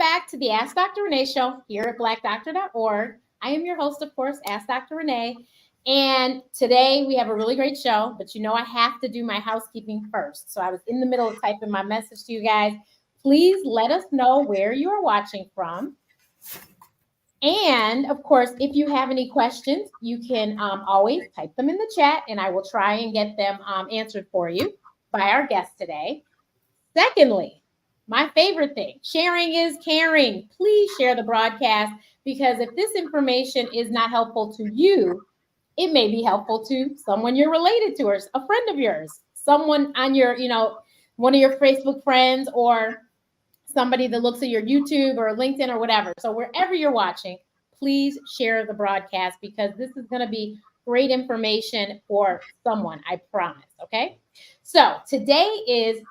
back to the Ask Dr. Renee show here at blackdoctor.org. I am your host, of course, Ask Dr. Renee. And today we have a really great show, but you know I have to do my housekeeping first. So I was in the middle of typing my message to you guys. Please let us know where you are watching from. And of course, if you have any questions, you can always type them in the chat and I will try and get them answered for you by our guest today. Secondly, my favorite thing, sharing is caring. Please share the broadcast because if this information is not helpful to you, it may be helpful to someone you're related to or a friend of yours, someone on your, one of your Facebook friends or somebody that looks at your YouTube or LinkedIn or whatever. So wherever you're watching, please share the broadcast because this is going to be great information for someone, I promise. Okay. So today is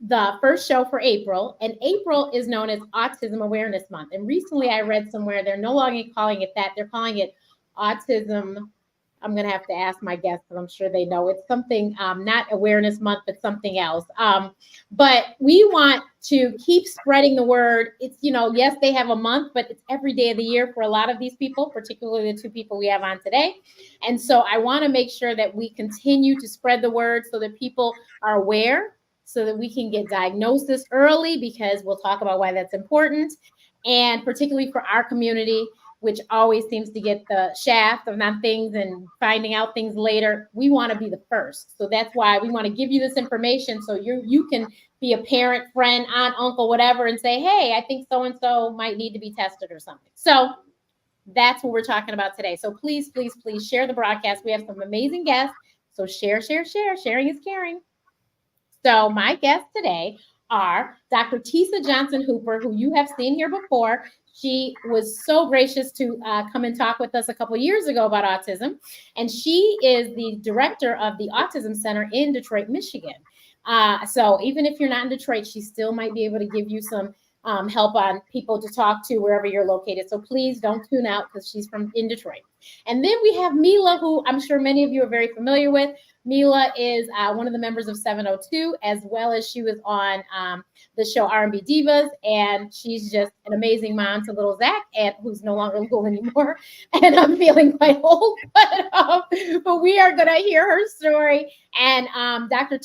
the first show for April, and April is known as Autism Awareness Month. And recently I read somewhere they're no longer calling it that. They're calling it Autism. I'm going to have to ask my guests because I'm sure they know it's something, not Awareness Month, but something else. But we want to keep spreading the word. It's, yes, they have a month, but it's every day of the year for a lot of these people, particularly the two people we have on today. And so I want to make sure that we continue to spread the word so that people are aware, so that we can get diagnosis early, because we'll talk about why that's important. And particularly for our community, which always seems to get the shaft on things and finding out things later, we want to be the first. So that's why we want to give you this information so you can be a parent, friend, aunt, uncle, whatever, and say, hey, I think so-and-so might need to be tested or something. So that's what we're talking about today. So please, please, please share the broadcast. We have some amazing guests. So share, share, share. Sharing is caring. So my guests today are Dr. Tisa Johnson-Hooper, who you have seen here before. She was so gracious to come and talk with us a couple years ago about autism. And she is the director of the Autism Center in Detroit, Michigan. So even if you're not in Detroit, she still might be able to give you some help on people to talk to wherever you're located. So please don't tune out because she's in Detroit. And then we have Meelah, who I'm sure many of you are very familiar with. Meelah is one of the members of 702, as well as she was on the show R&B Divas, and she's just an amazing mom to little Zach, and who's no longer little anymore. And I'm feeling quite old, but we are going to hear her story. And Dr.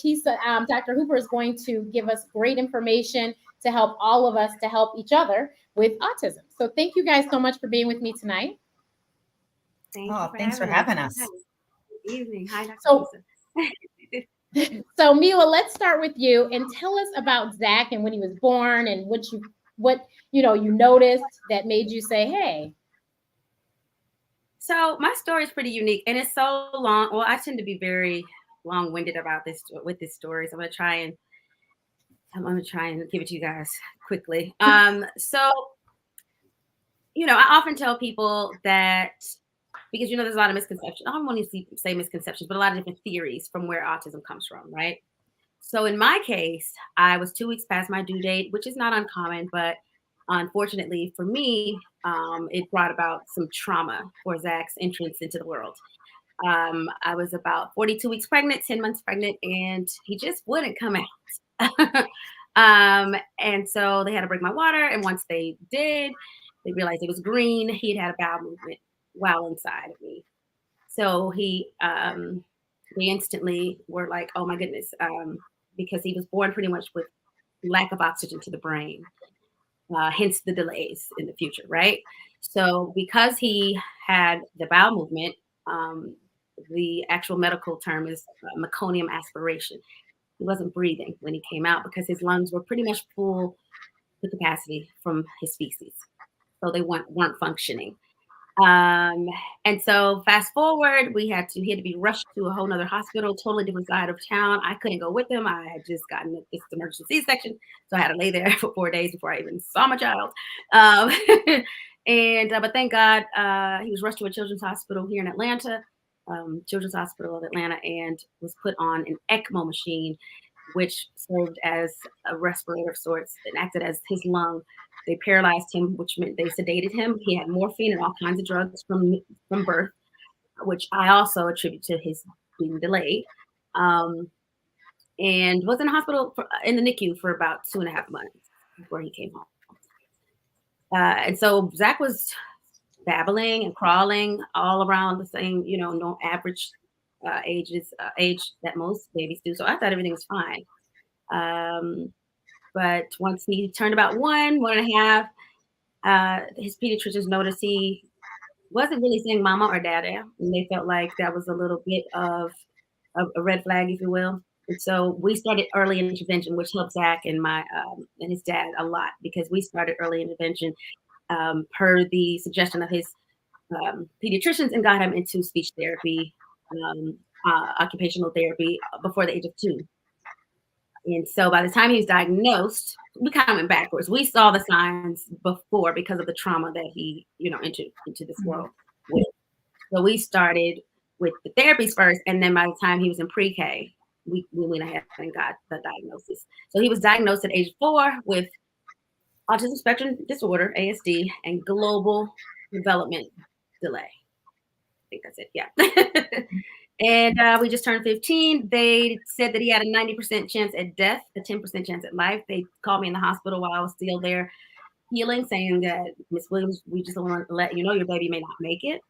Hooper is going to give us great information to help all of us to help each other with autism. So thank you guys so much for being with me tonight. Thanks for having us. Good evening. Hi, Dr. So Meelah, let's start with you and tell us about Zach and when he was born and what you noticed that made you say, hey. So my story is pretty unique and it's so long. Well, I tend to be very long-winded about this with this story. So I'm going to try and give it to you guys quickly. So, I often tell people that because, there's a lot of misconceptions. I don't want to say misconceptions, but a lot of different theories from where autism comes from, right? So in my case, I was 2 weeks past my due date, which is not uncommon, but unfortunately for me, it brought about some trauma for Zach's entrance into the world. I was about 42 weeks pregnant, 10 months pregnant, and he just wouldn't come out. And so they had to break my water. And once they did, they realized it was green. He had a bowel movement while inside of me. So they instantly were like, oh my goodness, because he was born pretty much with lack of oxygen to the brain, hence the delays in the future, right? So because he had the bowel movement, the actual medical term is meconium aspiration. He wasn't breathing when he came out because his lungs were pretty much full to capacity from his feces. So they weren't functioning. And so fast forward, he had to be rushed to a whole nother hospital, totally different side of town. I couldn't go with him. I had just gotten this emergency C-section. So I had to lay there for 4 days before I even saw my child. But thank God, he was rushed to a children's hospital here in Atlanta, Children's Hospital of Atlanta, and was put on an ECMO machine, which served as a respirator of sorts and acted as his lung. They paralyzed him, which meant they sedated him. He had morphine and all kinds of drugs from birth, which I also attribute to his being delayed. And was in the hospital in the NICU for about 2.5 months before he came home. And so Zach was babbling and crawling all around the same, no average age that most babies do. So I thought everything was fine. But once he turned about 1.5, his pediatricians noticed he wasn't really saying mama or dada, and they felt like that was a little bit of a red flag, if you will. And so we started early intervention, which helped Zach and and his dad a lot, because we started early intervention per the suggestion of his pediatricians, and got him into speech therapy, occupational therapy before the age of 2. And so by the time he was diagnosed, we kind of went backwards. We saw the signs before because of the trauma that he, entered into this world with. So we started with the therapies first, and then by the time he was in pre-K, we went ahead and got the diagnosis. So he was diagnosed at age 4 with autism spectrum disorder, ASD, and global development delay. I think that's it. Yeah. And we just turned 15. They said that he had a 90% chance at death, a 10% chance at life. They called me in the hospital while I was still there healing, saying that, Miss Williams, we just want to let you know your baby may not make it.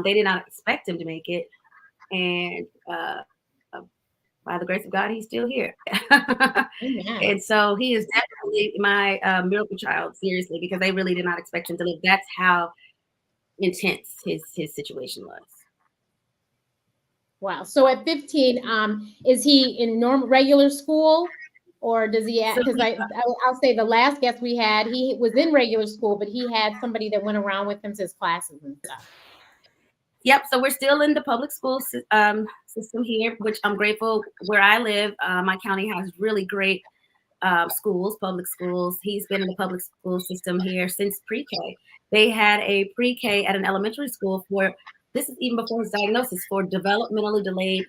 They did not expect him to make it. And by the grace of God, he's still here. And so he is definitely my miracle child, seriously, because they really did not expect him to live. That's how intense his situation was. Wow. So at 15, is he in regular school, or does he? Because I'll say the last guest we had, he was in regular school, but he had somebody that went around with him to his classes and stuff. Yep. So we're still in the public school system here, which I'm grateful. Where I live, my county has really great schools, public schools. He's been in the public school system here since pre-K. They had a pre-K at an elementary school this is even before his diagnosis, for developmentally delayed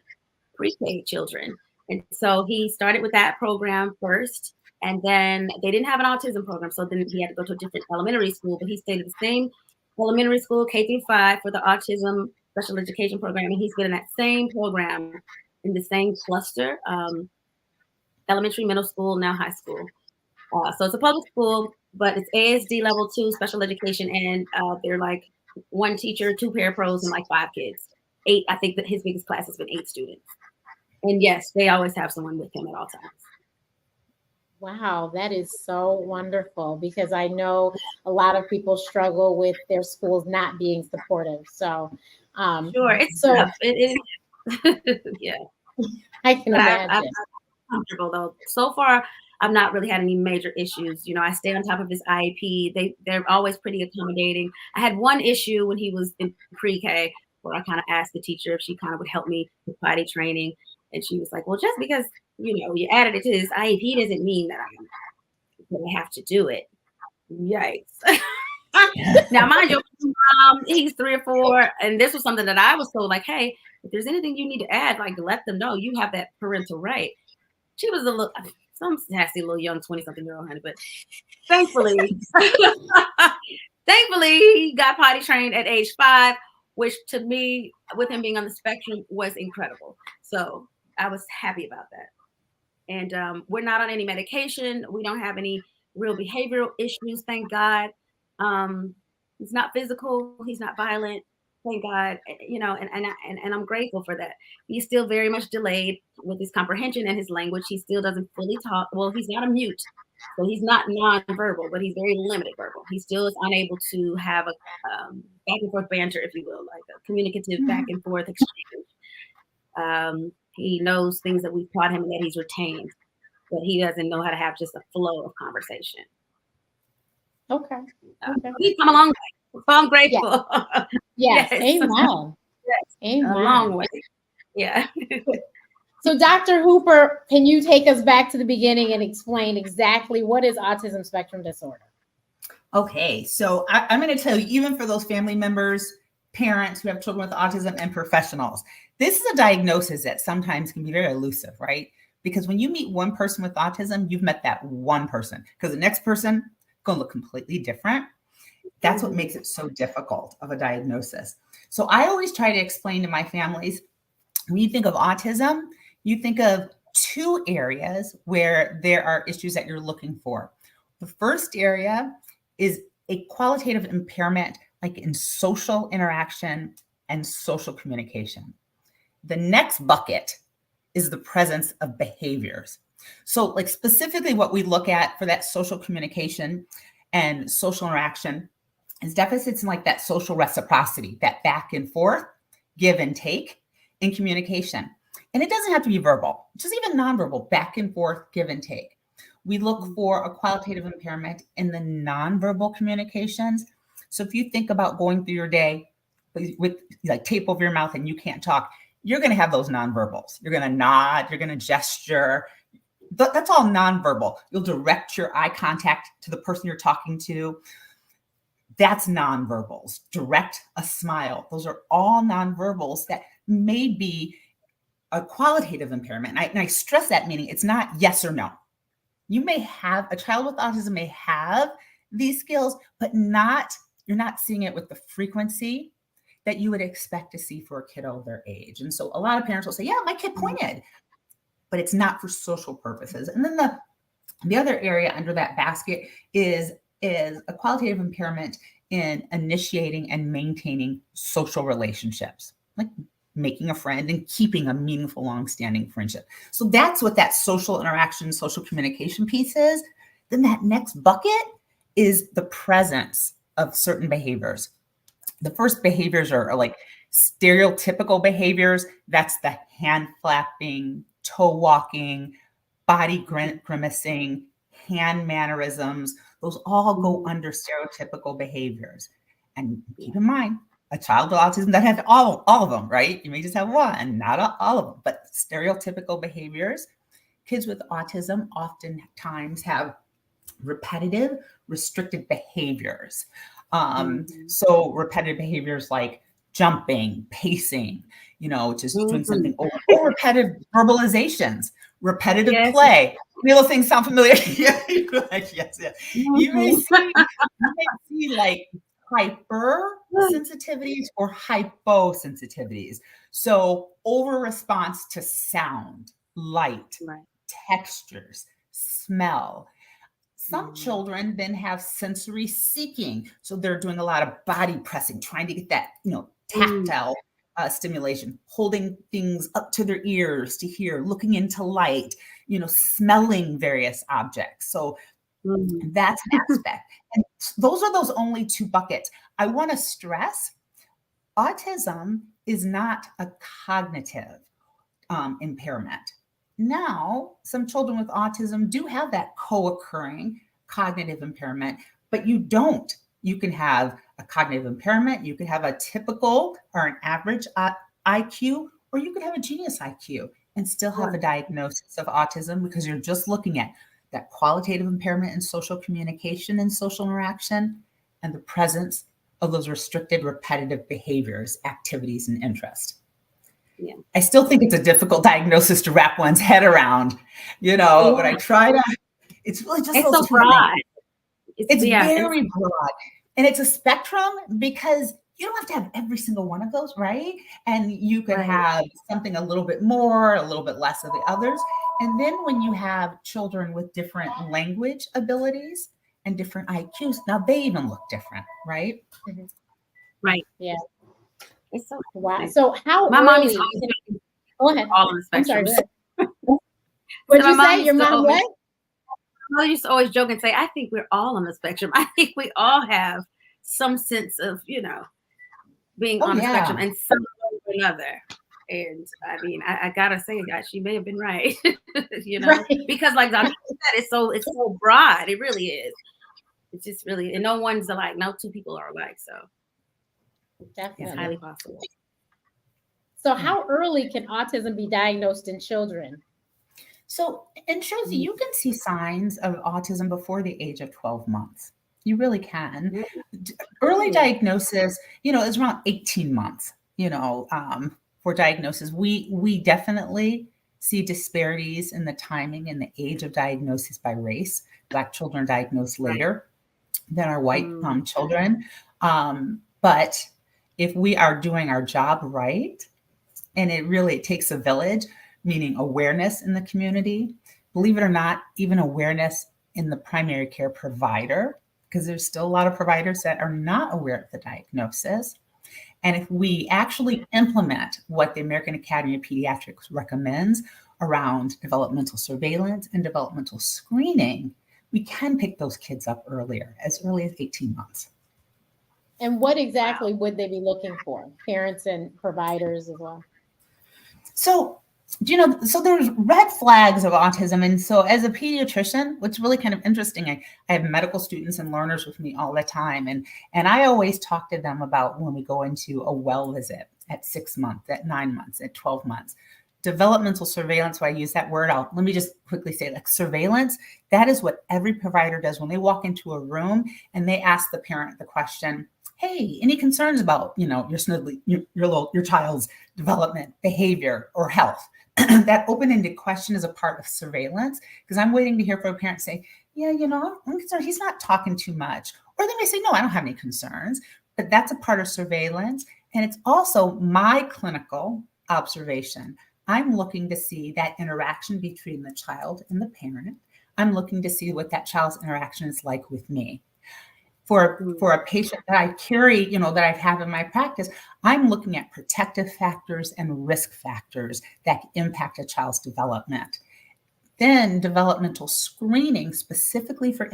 pre-K children. And so he started with that program first, and then they didn't have an autism program. So then he had to go to a different elementary school, but he stayed at the same elementary school, K-5, for the autism special education program. And he's been in that same program in the same cluster, elementary, middle school, now high school. So it's a public school, but it's ASD level 2 special education. And they're like 1 teacher, 2 parapros, and like 5 kids. 8, I think that his biggest class has been 8 students. And yes, they always have someone with him at all times. Wow, that is so wonderful, because I know a lot of people struggle with their schools not being supportive. So, sure, it's so tough. It is. Yeah, I can imagine. I'm comfortable though. So far, I've not really had any major issues. I stay on top of his IEP. They're always pretty accommodating. I had one issue when he was in pre-K, where I kind of asked the teacher if she kind of would help me with potty training. And she was like, well, just because, you added it to his IEP doesn't mean that I'm going to have to do it. Yikes. Now, mind you, he's 3 or 4. And this was something that I was told, like, hey, if there's anything you need to add, like, let them know. You have that parental right. She was some sassy little young 20-something-year-old, honey, but thankfully, he got potty trained at age 5, which to me, with him being on the spectrum, was incredible. So I was happy about that. And we're not on any medication. We don't have any real behavioral issues, thank God. He's not physical. He's not violent, thank God. And I'm grateful for that. He's still very much delayed with his comprehension and his language. He still doesn't fully talk. Well, he's not a mute, so he's not nonverbal, but he's very limited verbal. He still is unable to have a back and forth banter, if you will, like a communicative back and forth exchange. He knows things that we've taught him and that he's retained, but he doesn't know how to have just a flow of conversation. Okay. He's come a long way, so I'm grateful. Yes. Amen. Yes. Amen. A long way. Yeah. So, Dr. Hooper, can you take us back to the beginning and explain exactly what is autism spectrum disorder? Okay, so I'm going to tell you, even for those family members, parents who have children with autism, and professionals, this is a diagnosis that sometimes can be very elusive, right? Because when you meet one person with autism, you've met that one person, because the next person going to look completely different. That's what makes it so difficult of a diagnosis. So I always try to explain to my families, when you think of autism, you think of 2 areas where there are issues that you're looking for. The first area is a qualitative impairment like in social interaction and social communication. The next bucket is the presence of behaviors. So like specifically what we look at for that social communication and social interaction is deficits in like that social reciprocity, that back and forth, give and take in communication. And it doesn't have to be verbal, just even nonverbal, back and forth, give and take. We look for a qualitative impairment in the nonverbal communications. So if you think about going through your day with like tape over your mouth and you can't talk, you're going to have those nonverbals. You're going to nod, you're going to gesture. That's all nonverbal. You'll direct your eye contact to the person you're talking to. That's nonverbals. Direct a smile. Those are all nonverbals that may be a qualitative impairment. And I stress that, meaning it's not yes or no. You may have, a child with autism may have these skills, but you're not seeing it with the frequency that you would expect to see for a kiddo their age. And so a lot of parents will say, yeah, my kid pointed, but it's not for social purposes. And then the other area under that basket is a qualitative impairment in initiating and maintaining social relationships, like making a friend and keeping a meaningful, long-standing friendship. So that's what that social interaction, social communication piece is. Then that next bucket is the presence of certain behaviors. The first behaviors are like stereotypical behaviors. That's the hand flapping, toe walking, body grimacing, hand mannerisms. Those all go under stereotypical behaviors. And keep in mind, a child with autism that has all of them, right? You may just have one, not all of them, but stereotypical behaviors. Kids with autism oftentimes have repetitive, restricted behaviors. So repetitive behaviors like jumping, pacing, just doing something over, or repetitive verbalizations, repetitive play. Little things sound familiar. You're like, yes. You may see like hyper sensitivities or hyposensitivities. So over response to sound, light, textures, smell. Some children then have sensory seeking. So they're doing a lot of body pressing, trying to get that, tactile stimulation, holding things up to their ears to hear, looking into light, smelling various objects. So that's an aspect. And those are those only two buckets. I want to stress, autism is not a cognitive impairment. Now, some children with autism do have that co-occurring cognitive impairment, but you don't. You can have a cognitive impairment, you can have a typical or an average IQ, or you could have a genius IQ and still have a diagnosis of autism because you're just looking at that qualitative impairment in social communication and social interaction and the presence of those restricted repetitive behaviors, activities, and interests. Yeah. I still think it's a difficult diagnosis to wrap one's head around, but I try to, it's really just so broad. It's very broad. And it's a spectrum because you don't have to have every single one of those, right? And you could have something a little bit more, a little bit less of the others. And then when you have children with different language abilities and different IQs, now they even look different, right? Mm-hmm. Right. Yeah. It's so wow. So how my mom used to go ahead. All on the spectrum. What'd you say? Your mom what? I used to always joke and say, I think we're all on the spectrum. I think we all have some sense of, being on the spectrum and some or another. And I mean, I gotta say that she may have been right, because like Dr. said, it's so broad. It really is. It's just really, and no one's alike. No two people are alike. So definitely, it's highly possible. So how early can autism be diagnosed in children? So in Josie, you can see signs of autism before the age of 12 months. You really can. Early diagnosis, is around 18 months, for diagnosis. We definitely see disparities in the timing and the age of diagnosis by race. Black children diagnosed later than our white children. But if we are doing our job right, and it takes a village, meaning awareness in the community, believe it or not, even awareness in the primary care provider because there's still a lot of providers that are not aware of the diagnosis. And if we actually implement what the American Academy of Pediatrics recommends around developmental surveillance and developmental screening, we can pick those kids up earlier, as early as 18 months. And what exactly would they be looking for? Parents and providers as well. So, so there's red flags of autism. And so as a pediatrician, what's really kind of interesting, I have medical students and learners with me all the time. And I always talk to them about when we go into a well visit at 6 months, at 9 months, at 12 months. Developmental surveillance, why I use that word, let me just quickly say, like, surveillance, that is what every provider does when they walk into a room and they ask the parent the question, hey, any concerns about, your child's development, behavior, or health? That open-ended question is a part of surveillance, because I'm waiting to hear from a parent say, yeah, I'm concerned he's not talking too much. Or they may say, no, I don't have any concerns. But that's a part of surveillance. And it's also my clinical observation. I'm looking to see that interaction between the child and the parent. I'm looking to see what that child's interaction is like with me. For a patient that I carry, that I have in my practice, I'm looking at protective factors and risk factors that impact a child's development. Then developmental screening, specifically for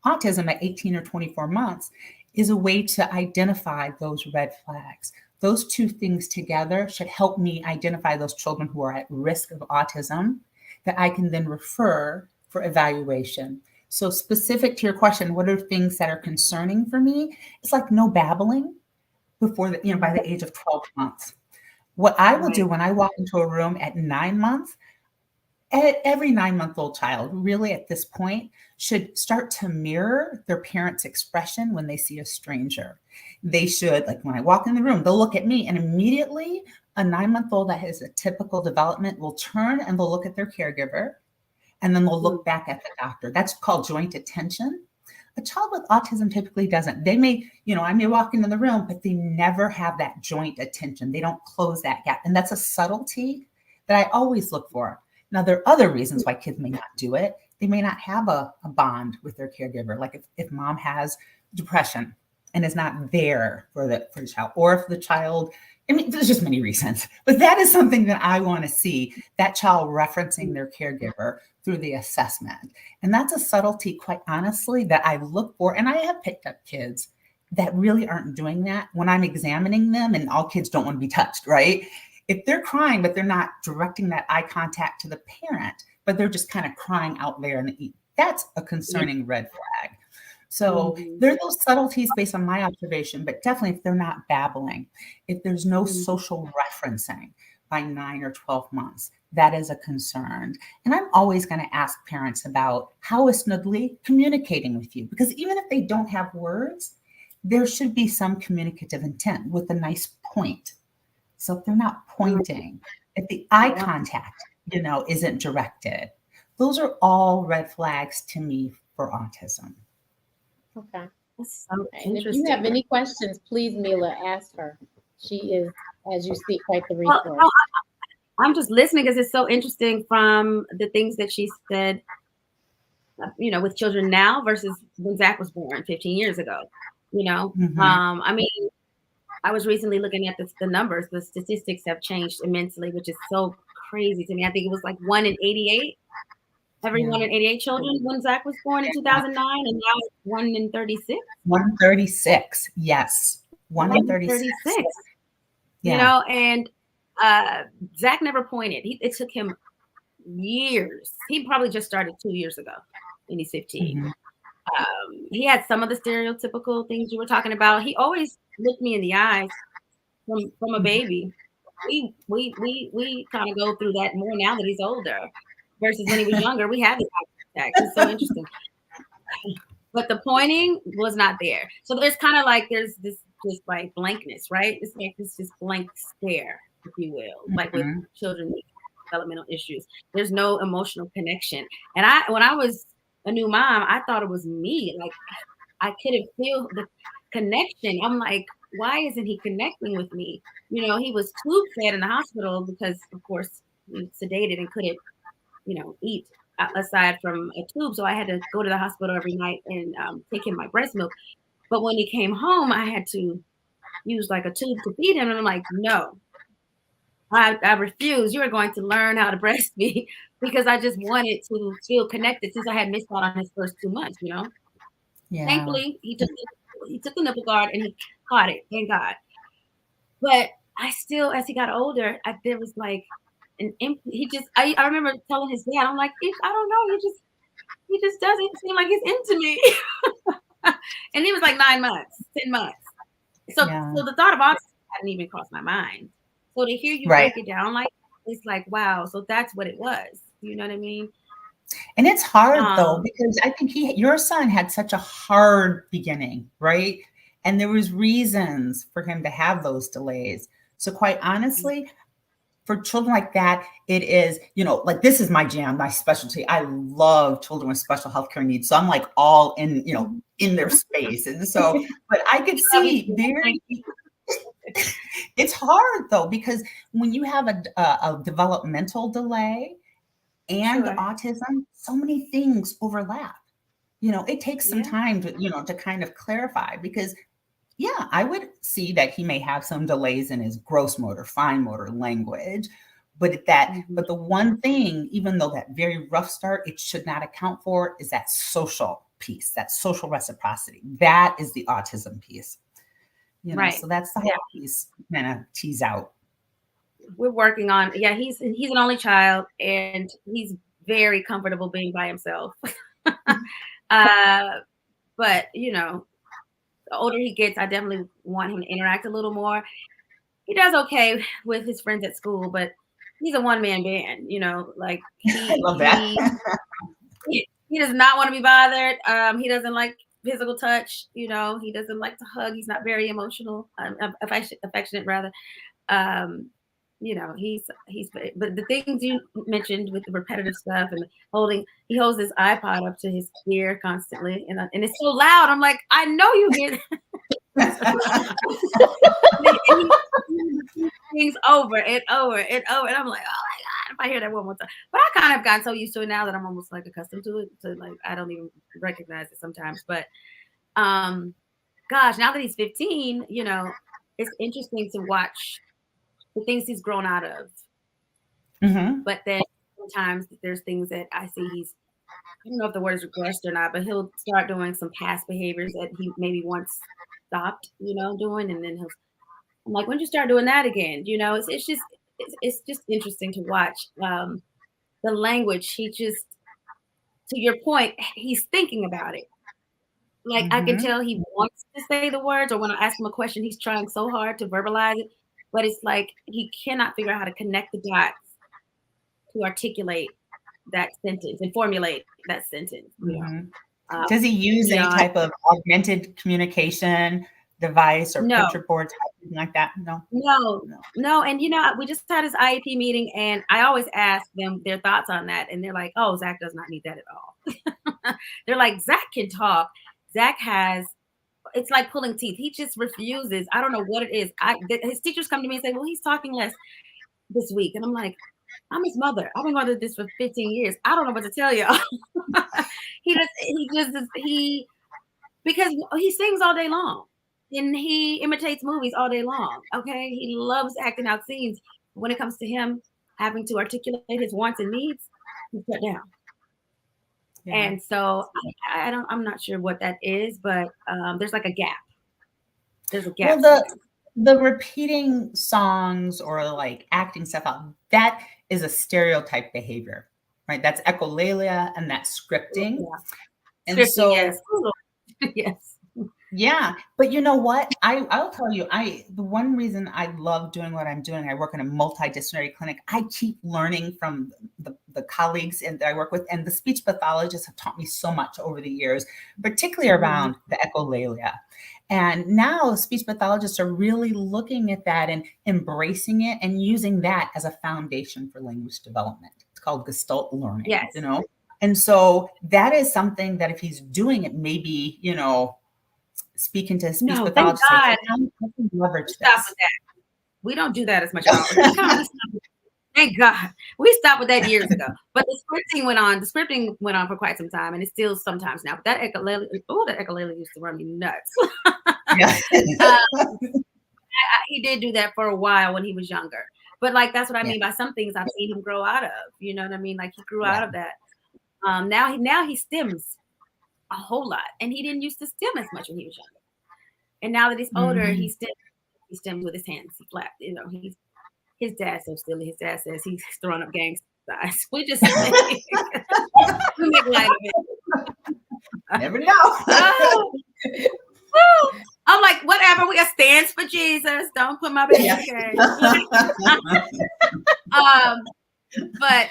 autism at 18 or 24 months, is a way to identify those red flags. Those two things together should help me identify those children who are at risk of autism that I can then refer for evaluation. So specific to your question, what are things that are concerning for me? It's like no babbling before by the age of 12 months. What I will do when I walk into a room at 9 months, every 9-month-old child really at this point should start to mirror their parents' expression when they see a stranger. They should, like when I walk in the room, they'll look at me, and immediately a 9-month-old that has a typical development will turn and they'll look at their caregiver. And then they'll look back at the doctor. That's called joint attention. A child with autism typically doesn't. They may, I may walk into the room, but they never have that joint attention. They don't close that gap. And that's a subtlety that I always look for. Now, there are other reasons why kids may not do it. They may not have a bond with their caregiver. Like if mom has depression and is not there for the child, or if the child, there's just many reasons, but that is something that I want to see, that child referencing their caregiver through the assessment. And that's a subtlety, quite honestly, that I look for. And I have picked up kids that really aren't doing that when I'm examining them, and all kids don't want to be touched, right? If they're crying, but they're not directing that eye contact to the parent, but they're just kind of crying out there, and that's a concerning red flag. So there are those subtleties based on my observation, but definitely if they're not babbling, if there's no social referencing by 9 or 12 months, that is a concern. And I'm always going to ask parents about how is Snuggly communicating with you? Because even if they don't have words, there should be some communicative intent with a nice point. So if they're not pointing, if the eye contact, isn't directed, those are all red flags to me for autism. Okay. That's so And if you have any questions, please, Meelah, ask her. She is, as you see, quite the resource. Well, I'm just listening because it's so interesting from the things that she said, with children now versus when Zach was born 15 years ago. I was recently looking at the numbers. The statistics have changed immensely, which is so crazy to me. I think it was like 1 in 88. Every 1 in 88 children when Zach was born in 2009, and now it's 1 in 36. 1 in 36, yes. 1 in 36. Yeah. And Zach never pointed. It took him years. He probably just started 2 years ago, and he's 15. He had some of the stereotypical things you were talking about. He always looked me in the eyes from a baby. We kind of go through that more now that he's older versus when he was younger. We had the eye contact. It's so interesting. But the pointing was not there. So there's kind of like there's this like blankness, right? It's like this just blank stare, if you will, like with children with developmental issues. There's no emotional connection. And when I was a new mom, I thought it was me. Like I couldn't feel the connection. I'm like, why isn't he connecting with me? He was tube fed in the hospital because, of course, he was sedated and couldn't, eat. aside from a tube. So I had to go to the hospital every night and take him my breast milk. But when he came home, I had to use like a tube to feed him. And I'm like, no, I refuse. You are going to learn how to breastfeed because I just wanted to feel connected since I had missed out on his first 2 months, you know? Yeah. Thankfully, he took the nipple guard and he caught it. Thank God. But I still, as he got older, there was like an empty. I remember telling his dad, I'm like, I don't know, he just doesn't seem like he's into me. And he was like 9 months, 10 months. So the thought of autism hadn't even crossed my mind. So to hear you break it down, like it's like, wow, so that's what it was. You know what I mean? And it's hard though, because I think your son had such a hard beginning, right? And there was reasons for him to have those delays. So quite honestly, for children like that, it is, like this is my jam, my specialty. I love children with special healthcare needs. So I'm like all in, in their space. And so, but I could see it's hard though, because when you have a developmental delay and autism, so many things overlap. It takes some time to, to kind of clarify because I would see that he may have some delays in his gross motor, fine motor, language, but but the one thing, even though that very rough start, it should not account for is that social piece, that social reciprocity. That is the autism piece. So that's the whole piece kind of tease out. We're working on, he's an only child and he's very comfortable being by himself. But the older he gets, I definitely want him to interact a little more. He does okay with his friends at school, but he's a one-man band, like I love that. He does not want to be bothered. He doesn't like physical touch, he doesn't like to hug. He's not very emotional, affectionate rather. But the things you mentioned with the repetitive stuff and he holds his iPod up to his ear constantly, and it's so loud. I'm like, I know you hear that. Things over and over and over, and I'm like, oh my God, if I hear that one more time. But I kind of gotten so used to it now that I'm almost like accustomed to it. So like I don't even recognize it sometimes. But gosh, now that he's 15, it's interesting to watch the things he's grown out of. But then sometimes there's things that I see I don't know if the word is regressed or not, but he'll start doing some past behaviors that he maybe once stopped, doing. And then I'm like, when did you start doing that again? It's just interesting to watch. The language, to your point, he's thinking about it. Like I can tell he wants to say the words, or when I ask him a question, he's trying so hard to verbalize it. But it's like he cannot figure out how to connect the dots to articulate that sentence and formulate that sentence. Does he use any type of augmented communication device or picture boards, something like that? No. And we just had his IEP meeting, and I always ask them their thoughts on that, and they're like, "Oh, Zach does not need that at all." They're like, "Zach can talk. Zach has." It's like pulling teeth. He just refuses. I don't know what it is. His teachers come to me and say, well, he's talking less this week. And I'm like, I'm his mother. I've been going through this for 15 years. I don't know what to tell y'all. Because he sings all day long and he imitates movies all day long. Okay. He loves acting out scenes. When it comes to him having to articulate his wants and needs, he's shut down. Yeah. And so I'm not sure what that is, but there's like a gap. There's a gap. Well, the repeating songs or like acting stuff out, that is a stereotype behavior, right? That's echolalia and that's scripting. Yeah. And scripting, so yes. Yes. Yeah. But you know what? I'll tell you, the one reason I love doing what I'm doing, I work in a multidisciplinary clinic. I keep learning from the colleagues that I work with, and the speech pathologists have taught me so much over the years, particularly around the echolalia. And now speech pathologists are really looking at that and embracing it and using that as a foundation for language development. It's called Gestalt learning, yes. And so that is something that if he's doing it, maybe, speaking to his speech pathologist, God. Leverage Stop with that. We don't do that as much. Thank God. We stopped with that years ago. But the scripting went on. The scripting went on for quite some time, and it still sometimes now. But that ukulele used to run me nuts. Yeah. He did do that for a while when he was younger. But like that's what I Yeah. mean by some things I've seen him grow out of. You know what I mean? Like he grew out of that. Now he stems a whole lot, and he didn't used to stem as much when he was younger. And now that he's older, he stems with his hands. He flat. You know, his dad's so silly. His dad says he's throwing up gang signs. We just we make light of it. Never know. I'm like, whatever. We got stands for Jesus. Don't put my baby in gang. But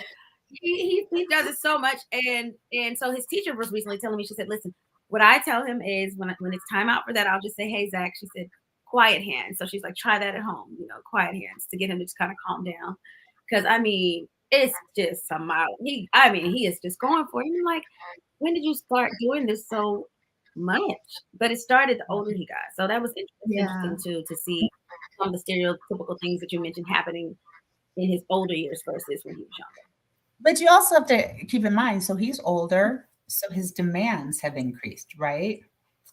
he does it so much, and so his teacher was recently telling me. She said, "Listen, what I tell him is when it's time out for that, I'll just say, hey Zach," she said, "quiet hands." So she's like, try that at home, you know, quiet hands to get him to just kind of calm down. Because I mean, it's just some mild. He is just going for it. I'm like, when did you start doing this so much? But it started the older he got. So that was interesting too, to see some of the stereotypical things that you mentioned happening in his older years versus when he was younger. But you also have to keep in mind, so he's older, so his demands have increased, right?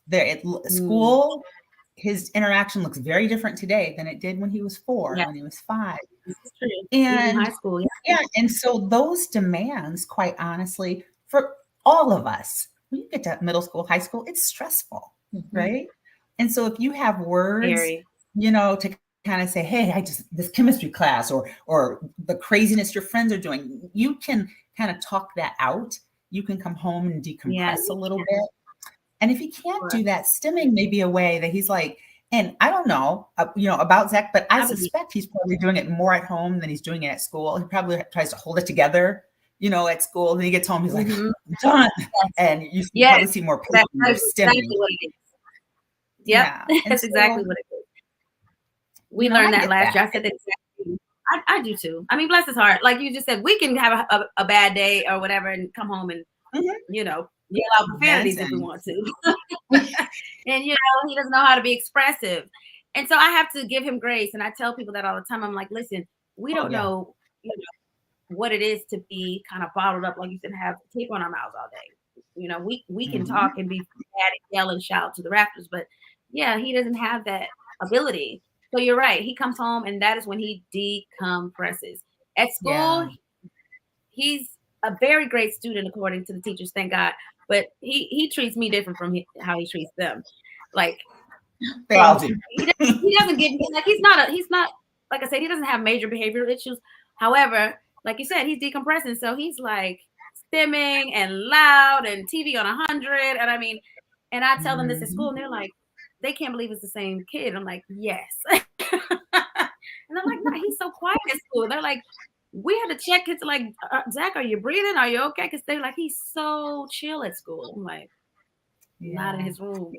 There at school, his interaction looks very different today than it did when he was 4, when he was 5. This is true. And in high school, and so those demands, quite honestly, for all of us, when you get to middle school, high school, it's stressful, right? And so if you have words, you know, to kind of say, hey, this chemistry class or the craziness your friends are doing, you can kind of talk that out. You can come home and decompress a little bit. And if he can't do that, stimming may be a way that he's like, and I don't know, you know, about Zach, but I suspect he's probably doing it more at home than he's doing it at school. He probably tries to hold it together, you know, at school. And then he gets home, he's like, I'm done. And you probably see more people stimming. Exactly what it is. Yep, that's exactly what it is. We learned that last year. I said that exactly. I do too. I mean, bless his heart. Like you just said, we can have a bad day or whatever and come home and, you know, yell out profanities if we want to. And, you know, he doesn't know how to be expressive. And so I have to give him grace. And I tell people that all the time. I'm like, listen, we don't know, you know, what it is to be kind of bottled up, like you said, have tape on our mouths all day. You know, we can talk and be mad and yell and shout to the rafters, but yeah, he doesn't have that ability. So you're right. He comes home and that is when he decompresses. At school, he's a very great student according to the teachers, thank God. But he treats me different from how he treats them. Like he doesn't get like he's not like I said, he doesn't have major behavioral issues. However, like you said, he's decompressing, so he's like stimming and loud and TV on 100. And I mean, and I tell them this at school, and they're like, they can't believe it's the same kid. I'm like, yes. And I'm like, no, he's so quiet at school. They're like, we had to check kids like, Zach, are you breathing? Are you okay? Because they're like, he's so chill at school. I'm like, not in his room.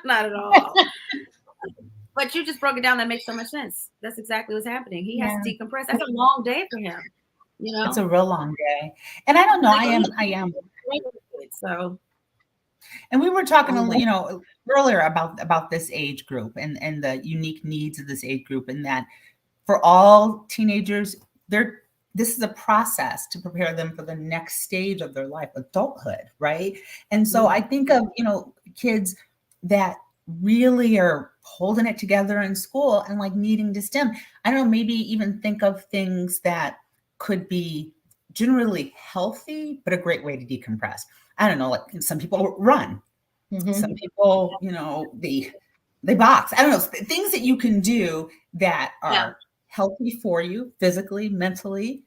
Not at all. But you just broke it down. That makes so much sense. That's exactly what's happening. He has to decompress. That's a long day for him. You know, it's a real long day. And I don't know. I am. So. And we were talking, you know, earlier about this age group and the unique needs of this age group, and that for all teenagers, this is a process to prepare them for the next stage of their life, adulthood, right? And so I think of, you know, kids that really are holding it together in school and like needing to stem. I don't know, maybe even think of things that could be generally healthy, but a great way to decompress. I don't know, like some people run, some people, you know, they box. I don't know, things that you can do that are healthy for you physically, mentally,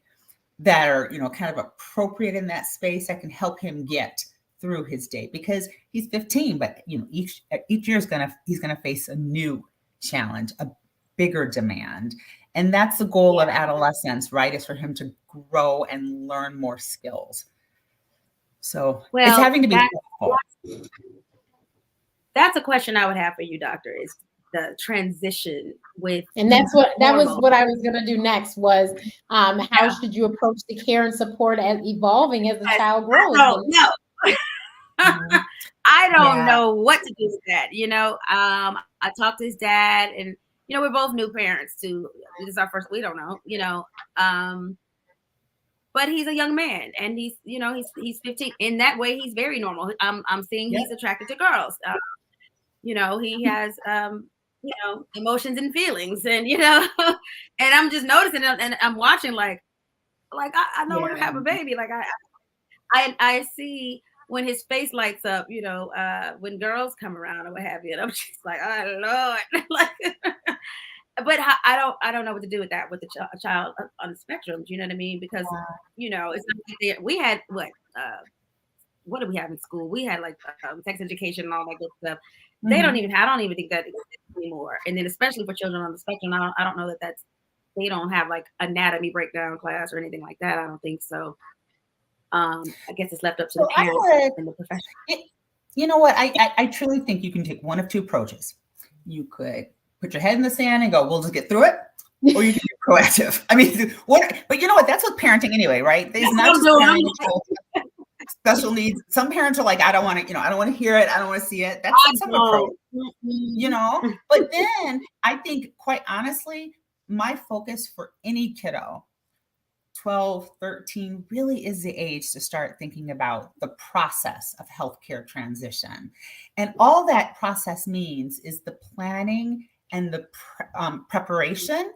that are, you know, kind of appropriate in that space that can help him get through his day, because he's 15, but you know, each year he's gonna face a new challenge, a bigger demand. And that's the goal of adolescence, right? Is for him to grow and learn more skills. So it's having to be helpful. That's a question I would have for you, Doctor, is the transition with. And that was what I was going to do next was how should you approach the care and support as evolving as the child grows? I don't know what to do with that. You know, I talked to his dad, and we're both new parents too. This is our first, we don't know, but he's a young man, and he's 15. In that way, he's very normal. I'm seeing he's attracted to girls. He has, emotions and feelings, and, and I'm just noticing it, and I'm watching like I know we're gonna have a baby. Like I see when his face lights up, when girls come around or what have you, and I'm just like, oh Lord, like, but I don't know what to do with that with a child on the spectrum. Do you know what I mean? Because it's not like we had what did we have in school? We had like sex education and all that good stuff. Mm-hmm. I don't even think that exists anymore. And then especially for children on the spectrum, I don't know that they don't have like anatomy breakdown class or anything like that. I don't think so. I guess it's left up to the parents and the profession. You know what? I truly think you can take one of two approaches. You could put your head in the sand and go, we'll just get through it. Or you can be proactive. I mean, but you know what? That's what parenting anyway, right? There's not just special needs. Some parents are like, I don't want to, I don't want to hear it. I don't want to see it. That's some approach, But then I think, quite honestly, my focus for any kiddo, 12, 13, really is the age to start thinking about the process of healthcare transition. And all that process means is the planning and the preparation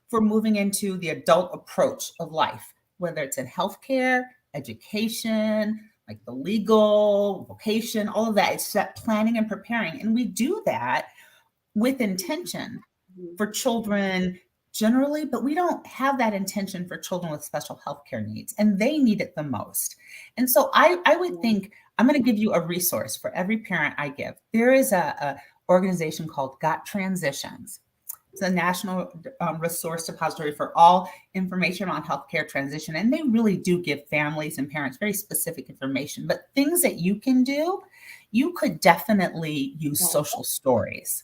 for moving into the adult approach of life, whether it's in healthcare, education, like the legal, vocation, all of that. It's that planning and preparing. And we do that with intention for children generally, but we don't have that intention for children with special healthcare needs, and they need it the most. And so I would think, I'm going to give you a resource for every parent I give. There is a organization called Got Transitions. It's a national resource depository for all information on healthcare transition. And they really do give families and parents very specific information. But things that you can do, you could definitely use social stories.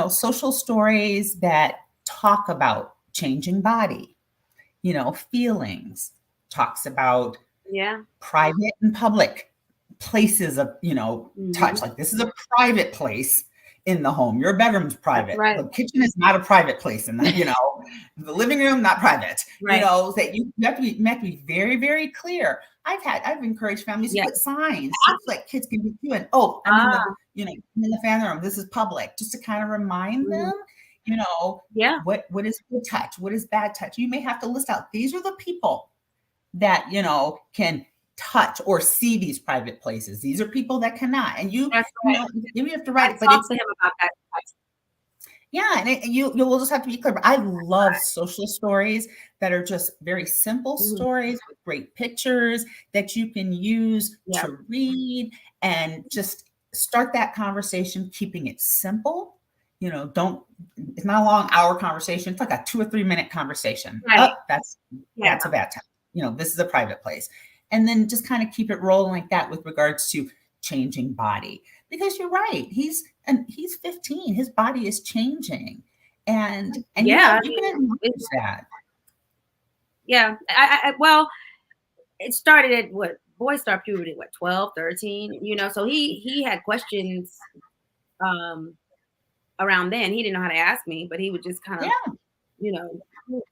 Social stories that talk about changing body, feelings, talks about private and public places of, touch. Like, this is a private place in the home. Your bedroom's private. Right. The kitchen is not a private place. And the living room, not private. Right. That you have to be very, very clear. I've encouraged families to put signs so that kids can be doing, I'm in the family room. This is public, just to kind of remind them, what is good touch? What is bad touch? You may have to list out, these are the people that, can touch or see these private places. These are people that cannot. And you have to write it. But talk to him about that. Yeah, and you'll just have to be clear. But I love social stories that are just very simple stories with great pictures that you can use to read and just start that conversation, keeping it simple. It's not a long hour conversation. It's like a 2 or 3 minute conversation. Right. That's a bad time. This is a private place. And then just kind of keep it rolling like that with regards to changing body, because you're right. He's 15. His body is changing, and you can acknowledge that. Yeah. Well, it started at boys start puberty, 12, 13, so he had questions around then. He didn't know how to ask me, but he would just kind of,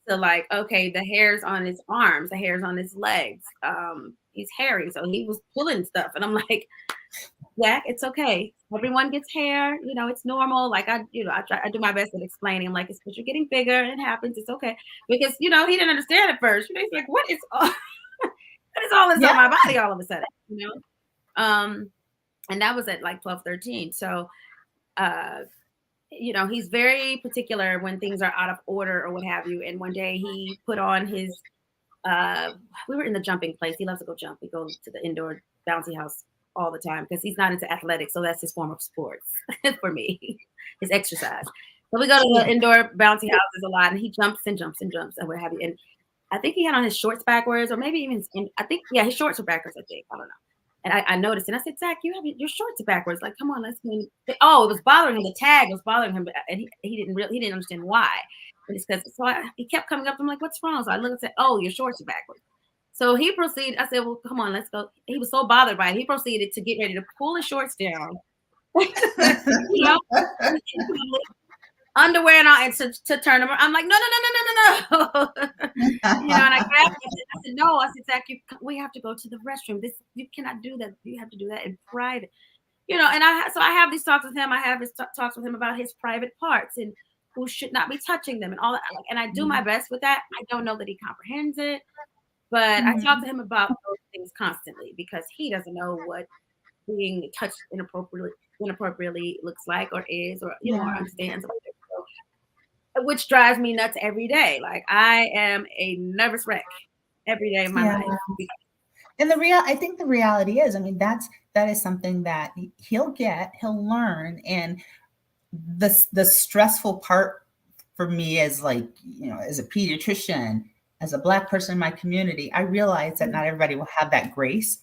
so like, okay, the hairs on his arms, the hairs on his legs, he's hairy. So he was pulling stuff. And I'm like, Zach, it's okay. Everyone gets hair, it's normal. Like I do my best at explaining. I'm like, it's because you're getting bigger and it happens. It's okay. Because, he didn't understand at first. He's like, what is all this on my body all of a sudden, and that was at like 12, 13. So, he's very particular when things are out of order or what have you. And one day he put on his, we were in the jumping place. He loves to go jump. We go to the indoor bouncy house all the time because he's not into athletics. So that's his form of sports for me, his exercise. So we go to the indoor bouncy houses a lot, and he jumps and jumps and jumps and what have you. And I think he had on his shorts backwards, or maybe even, his shorts were backwards, I think. I don't know. And I noticed, and I said, Zach, your shorts are backwards. Like, come on, let's go. Oh, it was bothering him. The tag was bothering him, and he didn't understand why. And it's because he kept coming up. I'm like, what's wrong? So I looked and said, oh, your shorts are backwards. So he proceeded. I said, well, come on, let's go. He was so bothered by it. He proceeded to get ready to pull his shorts down. underwear and all, and to turn them around. I'm like, no. And I grabbed him. I said, no. I said, Zach, we have to go to the restroom. You cannot do that. You have to do that in private. And I have these talks with him. I have these talks with him about his private parts and who should not be touching them and all that. And I do my best with that. I don't know that he comprehends it, but I talk to him about those things constantly because he doesn't know what being touched inappropriately looks like or is, or or understands, which drives me nuts every day. Like I am a nervous wreck every day of my life. And I think the reality is, I mean, that is something that he'll learn. And the stressful part for me is like, as a pediatrician, as a Black person in my community, I realize that not everybody will have that grace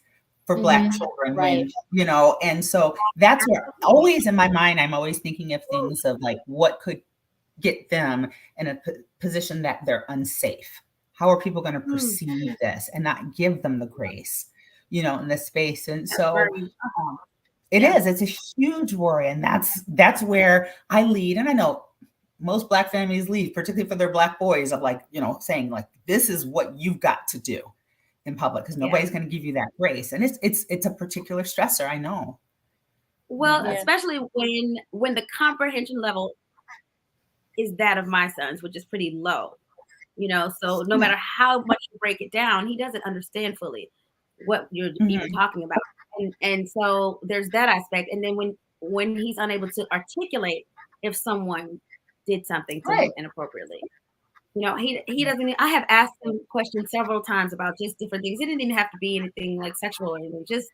for Black children, right. And so that's where always in my mind, I'm always thinking of things of like, what could get them in a position that they're unsafe? How are people going to perceive this and not give them the grace, in this space? And so it's a huge worry. And that's where I lead. And I know most Black families lead, particularly for their Black boys, of like, saying like, this is what you've got to do in public because nobody's going to give you that grace. And it's a particular stressor. I know. Well, especially when the comprehension level is that of my son's, which is pretty low, so no matter how much you break it down, he doesn't understand fully what you're even talking about. And so there's that aspect. And then when he's unable to articulate if someone did something to him inappropriately, he doesn't. I have asked him questions several times about just different things. It didn't even have to be anything like sexual or anything, just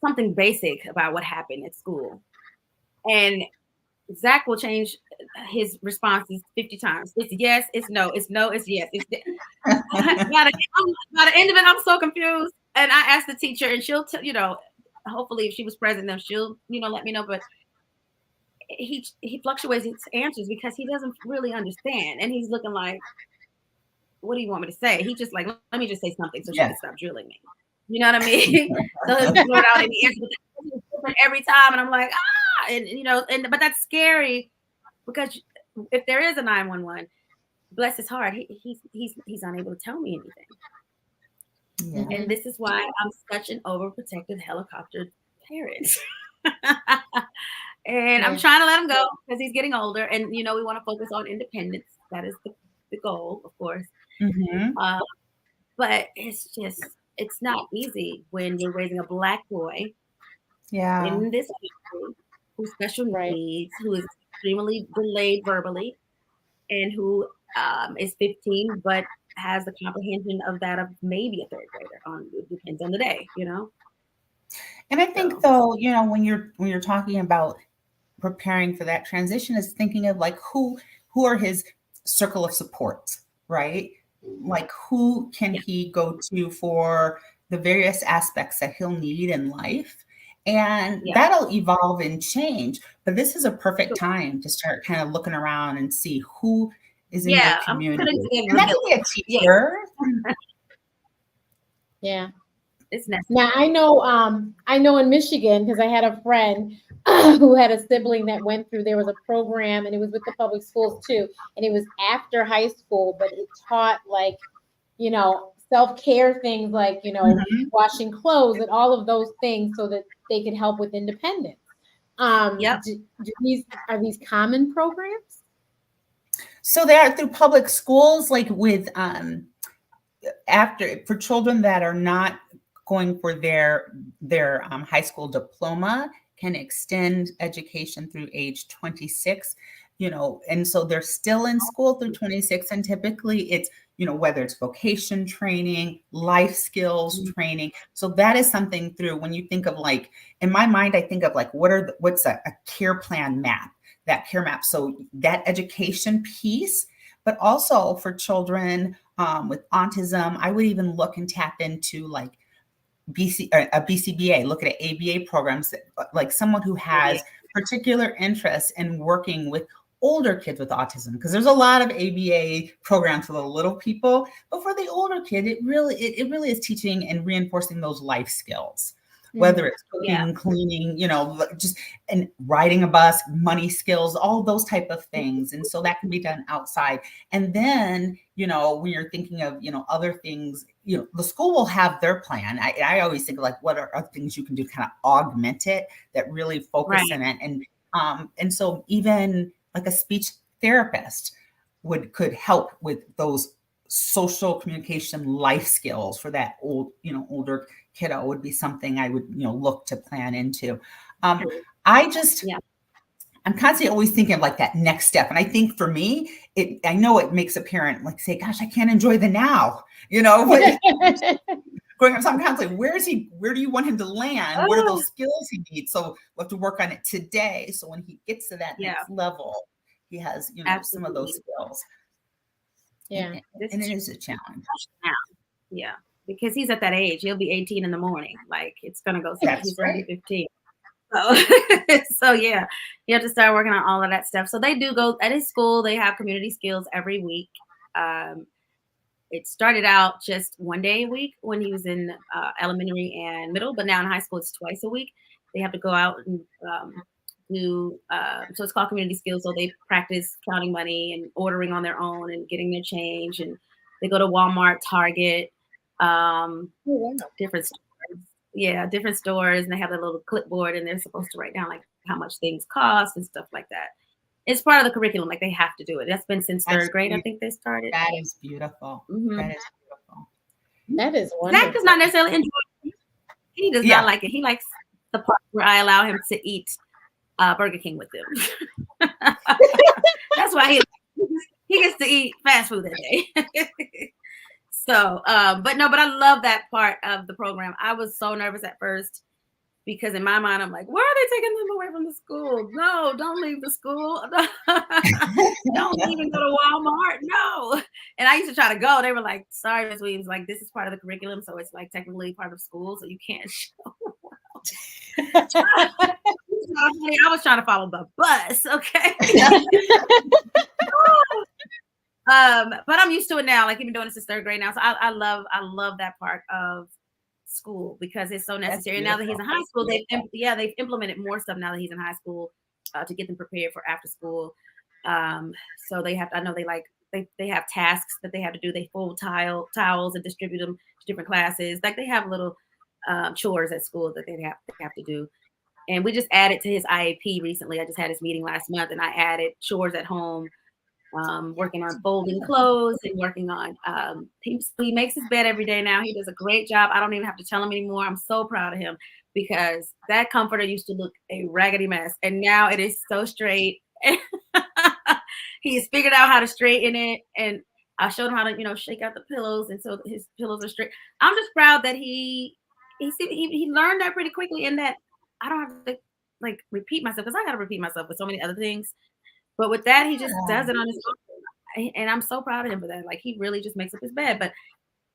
something basic about what happened at school. And Zach will change his responses 50 times. It's yes, it's no, it's no, it's yes. It's by the end of it, I'm so confused. And I asked the teacher, and she'll hopefully if she was present, then she'll let me know. But he fluctuates his answers because he doesn't really understand, and he's looking like, "What do you want me to say?" He's just like, "Let me just say something so she can stop drilling me." You know what I mean? So he'll blurt out any answer every time, and I'm like, but that's scary because if there is a 911, bless his heart, he's unable to tell me anything. And this is why I'm such an overprotective helicopter parent. And I'm trying to let him go because he's getting older, and we want to focus on independence. That is the goal, of course. But it's not easy when you're raising a Black boy in this country who's special needs, who is extremely delayed verbally, and who is 15 but has the comprehension of that of maybe a third grader. It depends on the day, And I think though, when you're talking about preparing for that transition, is thinking of like who are his circle of supports, right? Like who can he go to for the various aspects that he'll need in life. And that'll evolve and change. But this is a perfect time to start kind of looking around and see who is in your community. And that can be a teacher. It's necessary. Now I know in Michigan, because I had a friend who had a sibling that went through, there was a program, and it was with the public schools too, and it was after high school, but it taught like, self-care things like, washing clothes and all of those things so that they could help with independence. Are these common programs? So they are through public schools, like with for children that are not going for their high school diploma, can extend education through age 26, and so they're still in school through 26. And typically it's, whether it's vocation training, life skills training. So that is something through, when you think of like, in my mind, I think of like, what's a care plan map, that care map. So that education piece, but also for children with autism, I would even look and tap into like a BCBA, look at ABA programs, like someone who has particular interest in working with older kids with autism, because there's a lot of ABA programs for the little people, but for the older kid, it really is teaching and reinforcing those life skills. whether it's cooking, cleaning, just and riding a bus, money skills, all those type of things. And so that can be done outside. And then, when you're thinking of, other things, the school will have their plan. I always think like, what are other things you can do to kind of augment it that really focus in it. And so even like a speech therapist could help with those social communication life skills for that older kiddo would be something I would, look to plan into. I'm constantly always thinking of like that next step. And I think for me, I know it makes a parent like say, gosh, I can't enjoy the now, growing up, so I'm constantly, where do you want him to land? What are those skills he needs? So we have to work on it today. So when he gets to that next level, he has, some of those skills. Yeah. And it is a challenge. Yeah. Because he's at that age. He'll be 18 in the morning. Like it's going to go. He's already 15. So yeah, you have to start working on all of that stuff. So they do go at his school. They have community skills every week. It started out just one day a week when he was in elementary and middle, but now in high school it's twice a week. They have to go out and do, so it's called community skills. So they practice counting money and ordering on their own and getting their change. And they go to Walmart, Target, different stores. Yeah, different stores. And they have a little clipboard and they're supposed to write down like how much things cost and stuff like that. It's part of the curriculum. Like they have to do it. That's been since third grade. I think they started. That is beautiful. Mm-hmm. That is beautiful. That is wonderful. Zach does not necessarily enjoy it. He does not like it. He likes the part where I allow him to eat Burger King with them. That's why he gets to eat fast food that day. So, but I love that part of the program. I was so nervous at first because in my mind, I'm like, why are they taking them away from the school? No, don't leave the school. Don't even go to Walmart. No. And I used to try to go. They were like, sorry, Ms. Williams, like this is part of the curriculum. So it's like technically part of school. So you can't show. I was trying to follow the bus. Okay. But I'm used to it now. Like even doing this in third grade now. So I love that part of school because it's so necessary. And now that he's in high school, they've implemented more stuff now that he's in high school to get them prepared for after school. So they have, I know they have tasks that they have to do. They fold towels and distribute them to different classes. Like they have little chores at school that they have to do. And we just added to his IAP recently. I just had his meeting last month and I added chores at home. Working on folding clothes and working on he makes his bed every day now. He does a great job. I don't even have to tell him anymore. I'm so proud of him because that comforter used to look a raggedy mess and now it is so straight. He's figured out how to straighten it and I showed him how to shake out the pillows and so his pillows are straight. I'm just proud that he learned that pretty quickly and that I don't have to like repeat myself because I got to repeat myself with so many other things. But with that, he just does it on his own. And I'm so proud of him for that. Like, he really just makes up his bed. But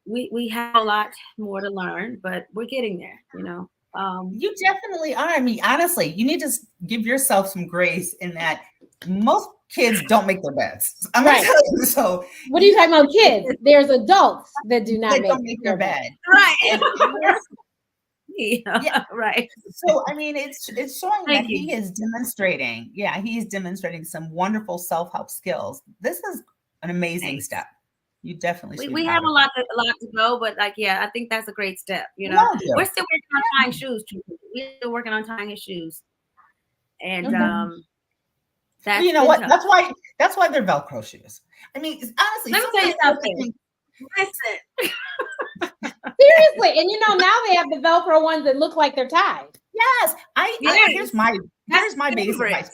we have a lot more to learn, but we're getting there, You definitely are. I mean, honestly, you need to give yourself some grace in that most kids don't make their beds. I'm right. So what are you talking about, kids? There's adults that do not make their bed. Right. Yeah, right. So I mean, it's showing that he is demonstrating. Yeah, he's demonstrating some wonderful self-help skills. This is an amazing step. You definitely. We have a lot to go, but I think that's a great step. We're still working on tying shoes. We're still working on tying his shoes, and that's what? Tough. That's why they're Velcro shoes. I mean, honestly, let me tell you something. Listen. Seriously, and now they have the Velcro ones that look like they're tied. Yes, here's my biggest advice: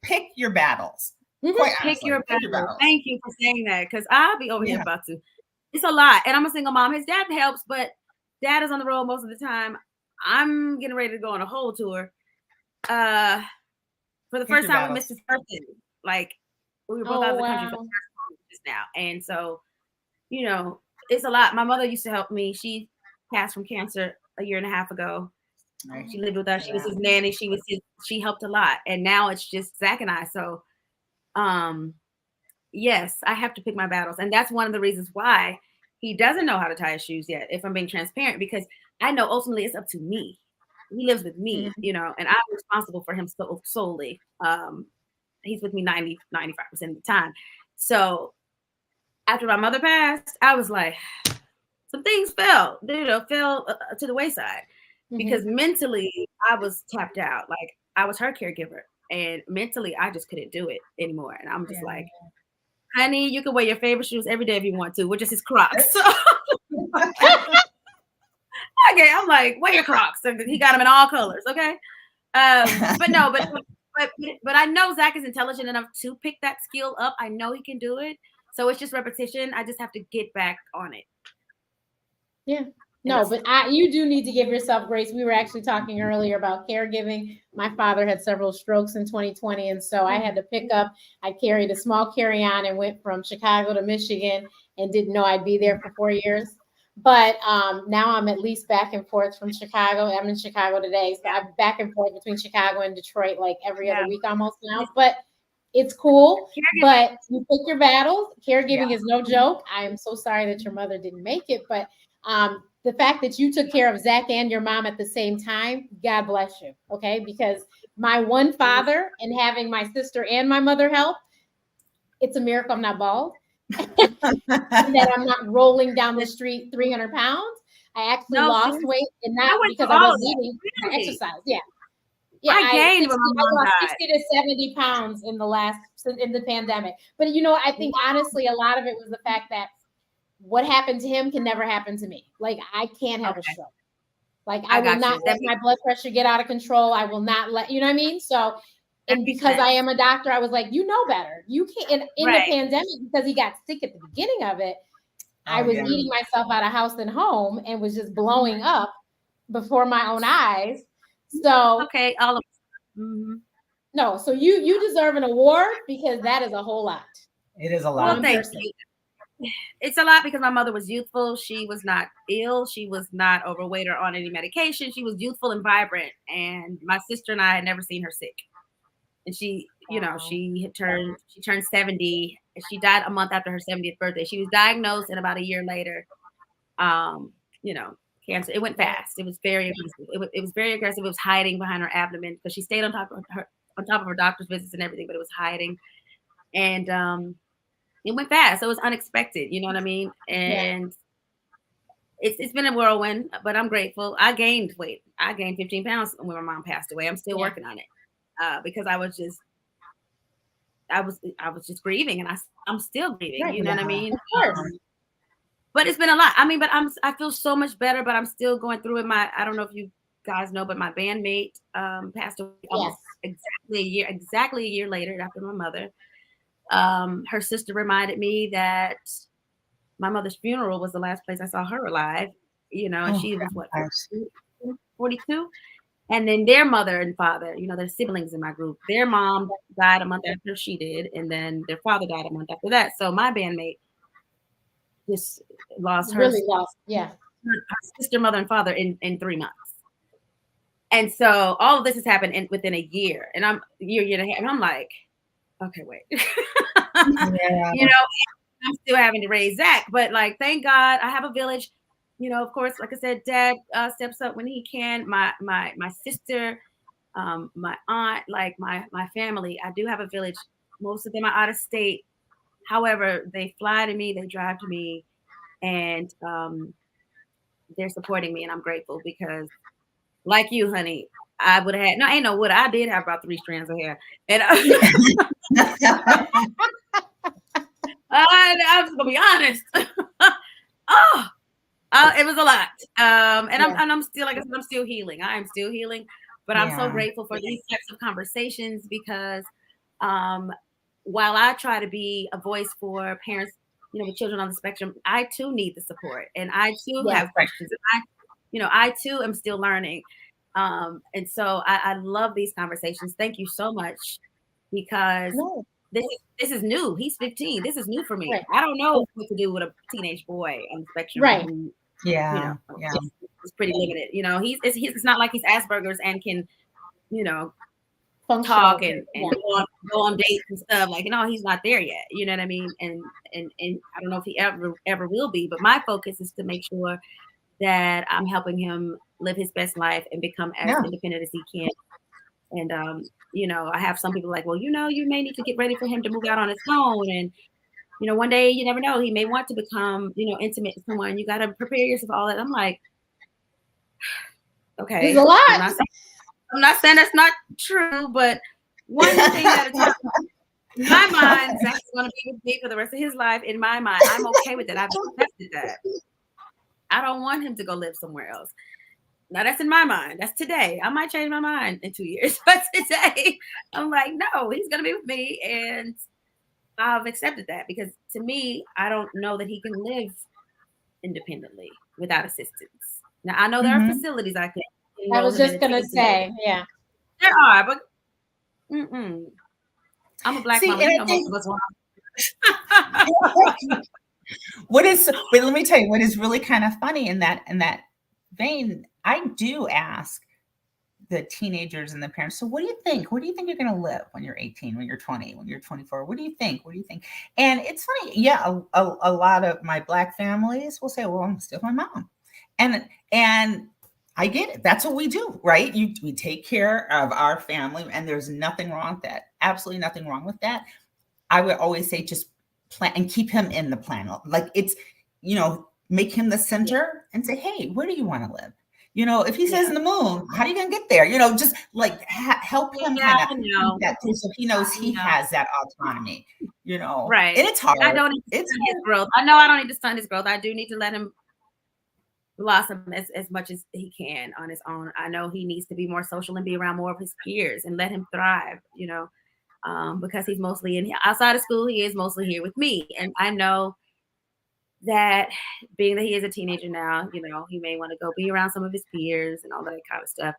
pick your battles. Pick your battles. Thank you for saying that because I'll be over here about to. It's a lot, and I'm a single mom. His dad helps, but dad is on the road most of the time. I'm getting ready to go on a whole tour. For the first time, we missed his birthday. Like we were both out of the country for the first time just now, and so it's a lot. My mother used to help me. She passed from cancer a year and a half ago. Right. She lived with us. She was his nanny. She helped a lot. And now it's just Zach and I. So, yes, I have to pick my battles. And that's one of the reasons why he doesn't know how to tie his shoes yet, if I'm being transparent, because I know ultimately it's up to me. he lives with me, you know, and I'm responsible for him solely. He's with me 95% of the time. So after my mother passed, I was like, some things fell to the wayside because mentally I was tapped out. Like I was her caregiver, and mentally I just couldn't do it anymore. And I'm just like, honey, you can wear your favorite shoes every day if you want to, which is his Crocs. So okay, I'm like, wear your Crocs. So he got them in all colors. Okay. But no, but I know Zach is intelligent enough to pick that skill up. I know he can do it. So it's just repetition. I just have to get back on it. Yeah. No, but you do need to give yourself grace. We were actually talking earlier about caregiving. My father had several strokes in 2020. And so I had to pick up, I carried a small carry-on and went from Chicago to Michigan and didn't know I'd be there for 4 years. But now I'm at least back and forth from Chicago. I'm in Chicago today. So I'm back and forth between Chicago and Detroit like every other week almost now. But it's cool. But you pick your battles. Caregiving is no joke. I am so sorry that your mother didn't make it. But the fact that you took care of Zach and your mom at the same time, God bless you. Okay. Because my one father and having my sister and my mother help, it's a miracle I'm not bald. And that I'm not rolling down the street 300 pounds. I actually lost weight, and not because I was eating exercise. Yeah. I gained I lost 60 to 70 pounds in the pandemic. But I think honestly, a lot of it was the fact that what happened to him can never happen to me. Like I can't have a stroke. Like I will not let my blood pressure get out of control. I will not let, you know what I mean? So, and because I am a doctor, I was like, you know better. You can't, in the pandemic, because he got sick at the beginning of it, I was eating myself out of house and home and was just blowing up before my own eyes. So, all of no, so you deserve an award because that is a whole lot. It is a lot. Well, thank you. It's a lot because my mother was youthful. She was not ill. She was not overweight or on any medication. She was youthful and vibrant. And my sister and I had never seen her sick. And she, she turned 70. She died a month after her 70th birthday. She was diagnosed, and about a year later, cancer. It went fast. It was very aggressive. It was very aggressive. It was hiding behind her abdomen because she stayed on top of her doctor's visits and everything, but it was hiding. And it went fast. So it was unexpected. You know what I mean? And it's been a whirlwind, but I'm grateful. I gained weight. I gained 15 pounds when my mom passed away. I'm still working on it because I was just grieving, and I'm still grieving. You know what I mean? Of course. But it's been a lot. I mean, but I feel so much better, but I'm still going through it. I don't know if you guys know, but my bandmate passed away almost exactly a year later after my mother. Her sister reminded me that my mother's funeral was the last place I saw her alive, and she was 42. And then their mother and father, their siblings in my group, their mom died a month after she did. And then their father died a month after that. So my bandmate just lost her sister, mother, and father in 3 months. And so all of this has happened within a year. And I'm year and a half. And I'm like, okay, wait. I'm still having to raise Zach, but like, thank God I have a village. Of course, like I said, Dad steps up when he can. My sister, my aunt, like my family. I do have a village. Most of them are out of state. However, they fly to me, they drive to me, and they're supporting me, and I'm grateful because, like you, honey, I would have had I did have about 3 strands of hair, and I'm just gonna be honest. It was a lot, I'm still, like I said, I'm still healing. I am still healing, but I'm so grateful for these types of conversations because, while I try to be a voice for parents, with children on the spectrum, I too need the support, and I too have questions. And I too am still learning, and so I love these conversations. Thank you so much because. This is new. He's 15. This is new for me. Right. I don't know what to do with a teenage boy on the spectrum. Right. Who, it's pretty limited. It's not like he's Asperger's and can, talk and go on dates and stuff. Like, he's not there yet. You know what I mean? And I don't know if he ever will be. But my focus is to make sure that I'm helping him live his best life and become as independent as he can. And, you know, I have some people like, well, you know, you may need to get ready for him to move out on his own. And, you know, one day you never know, he may want to become, you know, intimate with someone. You got to prepare yourself for all that. I'm like, okay. There's a lot. I'm not saying that's not true, but one thing at a time. In my mind, Zach's going to be with me for the rest of his life. In my mind, I'm okay with that. I've accepted that. I don't want him to go live somewhere else. Now, that's in my mind. That's today. I might change my mind in 2 years. But today, I'm like, no, he's going to be with me. And I've accepted that because to me, I don't know that he can live independently without assistance. Now, I know there are facilities I can. I was just going to say, yeah. There are, but I'm a black mom. You know most of us want. But let me tell you what is really kind of funny in that vein. I do ask the teenagers and the parents, so what do you think? Where do you think you're going to live when you're 18, when you're 20, when you're 24? What do you think? What do you think? And it's funny. Yeah, a lot of my black families will say, well, I'm still my mom. And I get it. That's what we do, right? We take care of our family, and there's nothing wrong with that. Absolutely nothing wrong with that. I would always say just plan and keep him in the plan. Like it's, you know, make him the center and say, hey, where do you want to live? You know, if he says in the moon, how are you going to get there? You know, just like help him kind of that through so he knows he has that autonomy, you know. Right. And it's hard. I don't need to stunt his growth. I know I don't need to stunt his growth. I do need to let him blossom as much as he can on his own. I know he needs to be more social and be around more of his peers and let him thrive, you know, because he's mostly outside of school. He is mostly here with me. And I know that being that he is a teenager now, you know, he may want to go be around some of his peers and all that kind of stuff,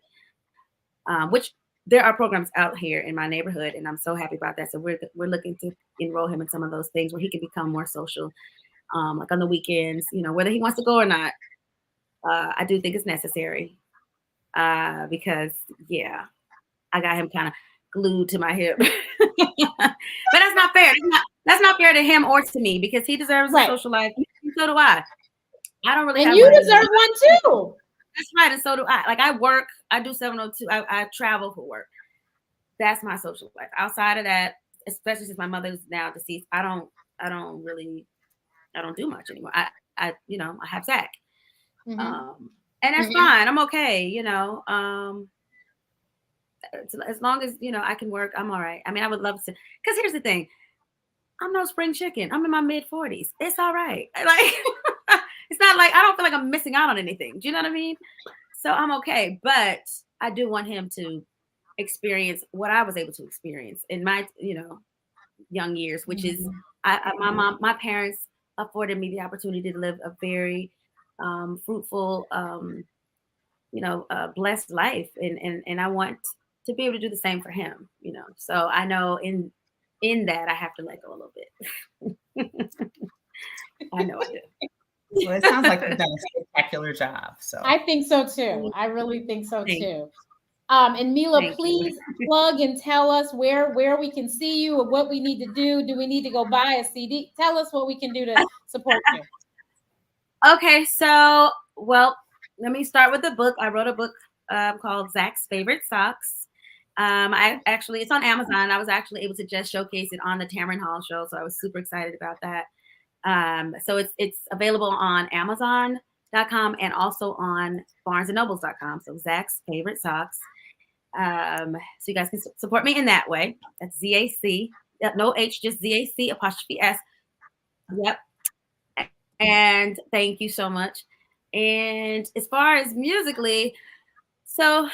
which there are programs out here in my neighborhood. And I'm so happy about that. So we're looking to enroll him in some of those things where he can become more social, like on the weekends, you know, whether he wants to go or not. I do think it's necessary because, yeah, I got him kind of glued to my hip. But that's not fair. That's not fair to him or to me because he deserves a social life. So do I. I don't really. And you deserve one too. That's right, and so do I. Like I work. I do 702. I travel for work. That's my social life. Outside of that, especially since my mother's now deceased, I don't do much anymore. I have Zach. And that's fine. I'm okay, you know. As long as, you know, I can work, I'm all right. I mean, I would love to, because here's the thing. I'm no spring chicken. I'm in my mid-40s. It's all right. Like, it's not like, I don't feel like I'm missing out on anything. Do you know what I mean? So I'm okay. But I do want him to experience what I was able to experience in my, you know, young years, which is my parents afforded me the opportunity to live a very fruitful, blessed life. And I want to be able to do the same for him, you know. So I know in that I have to let go a little bit. I know I do. Well, it sounds like you've done a spectacular job. So I think so too. I really think so too. And Meelah, please plug and tell us where we can see you or what we need to do. Do we need to go buy a CD? Tell us what we can do to support you. Okay, so let me start with the book. I wrote a book called Zach's Favorite Socks. It's on Amazon. I was actually able to just showcase it on the Tamron Hall show, so I was super excited about that. So it's available on Amazon.com and also on BarnesandNobles.com. So Zach's Favorite Socks. So you guys can support me in that way. That's ZAC, no H, just ZAC 'S. Yep. And thank you so much. And as far as musically, so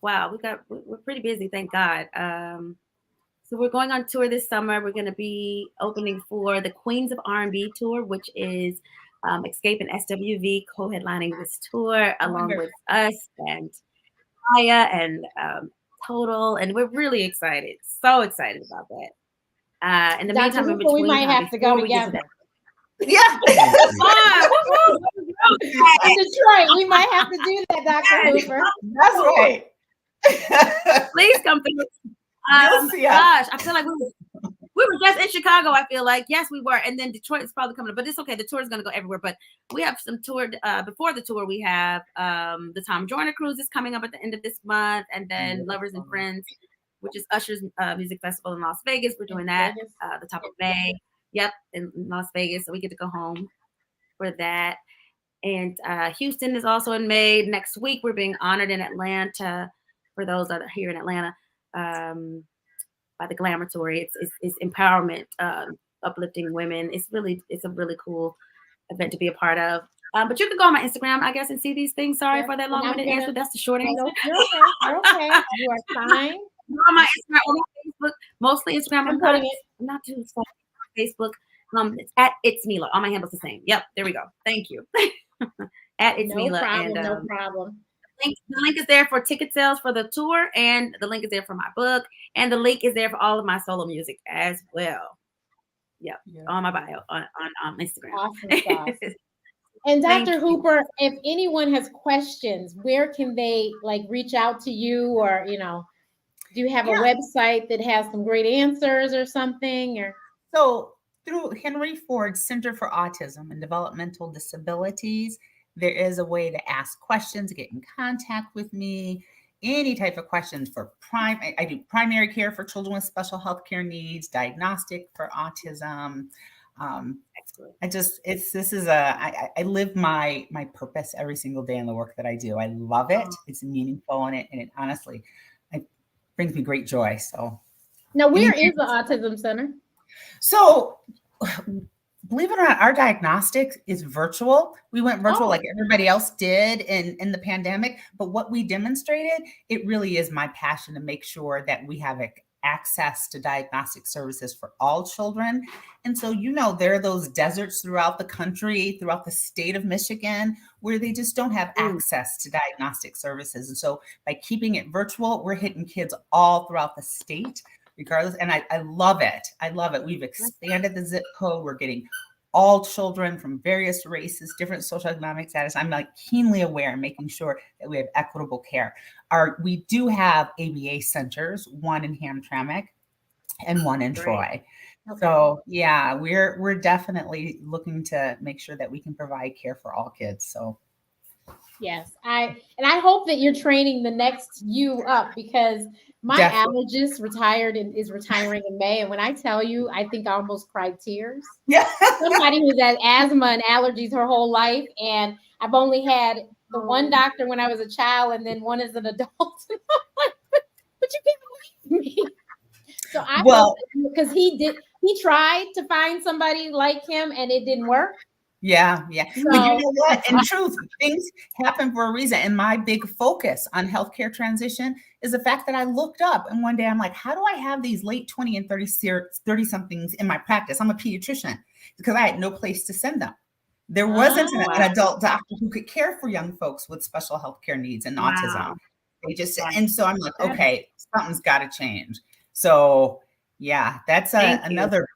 wow, we're pretty busy, thank God. So we're going on tour this summer. We're going to be opening for the Queens of R&B tour, which is Escape and SWV co-headlining this tour along with us and Maya and Total, and we're really excited, so excited about that. In the meantime, in between, we might have to go together. Yeah. In Detroit, we might have to do that, Dr. Hooper. That's right. Please come through. Gosh, I feel like we We were just in Chicago, I feel like. Yes, we were. And then Detroit is probably coming up, but it's okay. The tour is going to go everywhere. But we have some tour. Before the tour, we have the Tom Joyner Cruise is coming up at the end of this month. And then Lovers and Friends, which is Usher's music festival in Las Vegas. We're doing that the top of May. Yep, in Las Vegas. So we get to go home for that. And Houston is also in May. Next week, we're being honored in Atlanta for those that are here in Atlanta. By the Glamour Tour. It's empowerment, uplifting women. It's a really cool event to be a part of. But you can go on my Instagram, I guess, and see these things. Sorry for that long-winded answer. That's the short answer. No, you're okay. You're okay. You are fine. On my Instagram, on my Facebook, mostly Instagram. I'm not too excited on Facebook. It's at It's Meelah. All my handles the same. Yep, there we go. Thank you. At It's Meelah. No problem. The link is there for ticket sales for the tour, and the link is there for my book, and the link is there for all of my solo music as well. Yep, on my bio on Instagram. Awesome stuff. And Dr. Hooper, if anyone has questions, where can they reach out to you, or do you have a website that has some great answers or something? Or so through Henry Ford Center for Autism and Developmental Disabilities, there is a way to ask questions, get in contact with me, any type of questions for I do primary care for children with special health care needs, diagnostic for autism. I live my purpose every single day in the work that I do. I love it. It's meaningful in it. And it honestly, it brings me great joy. So now where is the Autism Center? So believe it or not, our diagnostics is virtual. We went virtual like everybody else did in the pandemic. But what we demonstrated, it really is my passion to make sure that we have access to diagnostic services for all children. And so, there are those deserts throughout the country, throughout the state of Michigan, where they just don't have access to diagnostic services. And so by keeping it virtual, we're hitting kids all throughout the state. Regardless, and I love it. I love it. We've expanded the zip code. We're getting all children from various races, different socioeconomic status. I'm keenly aware, making sure that we have equitable care. We do have ABA centers, one in Hamtramck and one in Troy. Okay. So yeah, we're definitely looking to make sure that we can provide care for all kids. So yes, I hope that you're training the next you up, because my allergist is retiring in May. And when I tell you, I think I almost cried tears. Yeah. Somebody who's had asthma and allergies her whole life. And I've only had the one doctor when I was a child, and then one as an adult. But you can't believe me. So because he tried to find somebody like him and it didn't work. Yeah. So, but you know what? In truth, things happen for a reason. And my big focus on healthcare transition is the fact that I looked up, and one day I'm like, how do I have these late 20 and 30 somethings in my practice? I'm a pediatrician, because I had no place to send them. There wasn't an adult doctor who could care for young folks with special healthcare needs and autism. And so I'm like, okay, something's got to change. So yeah, that's another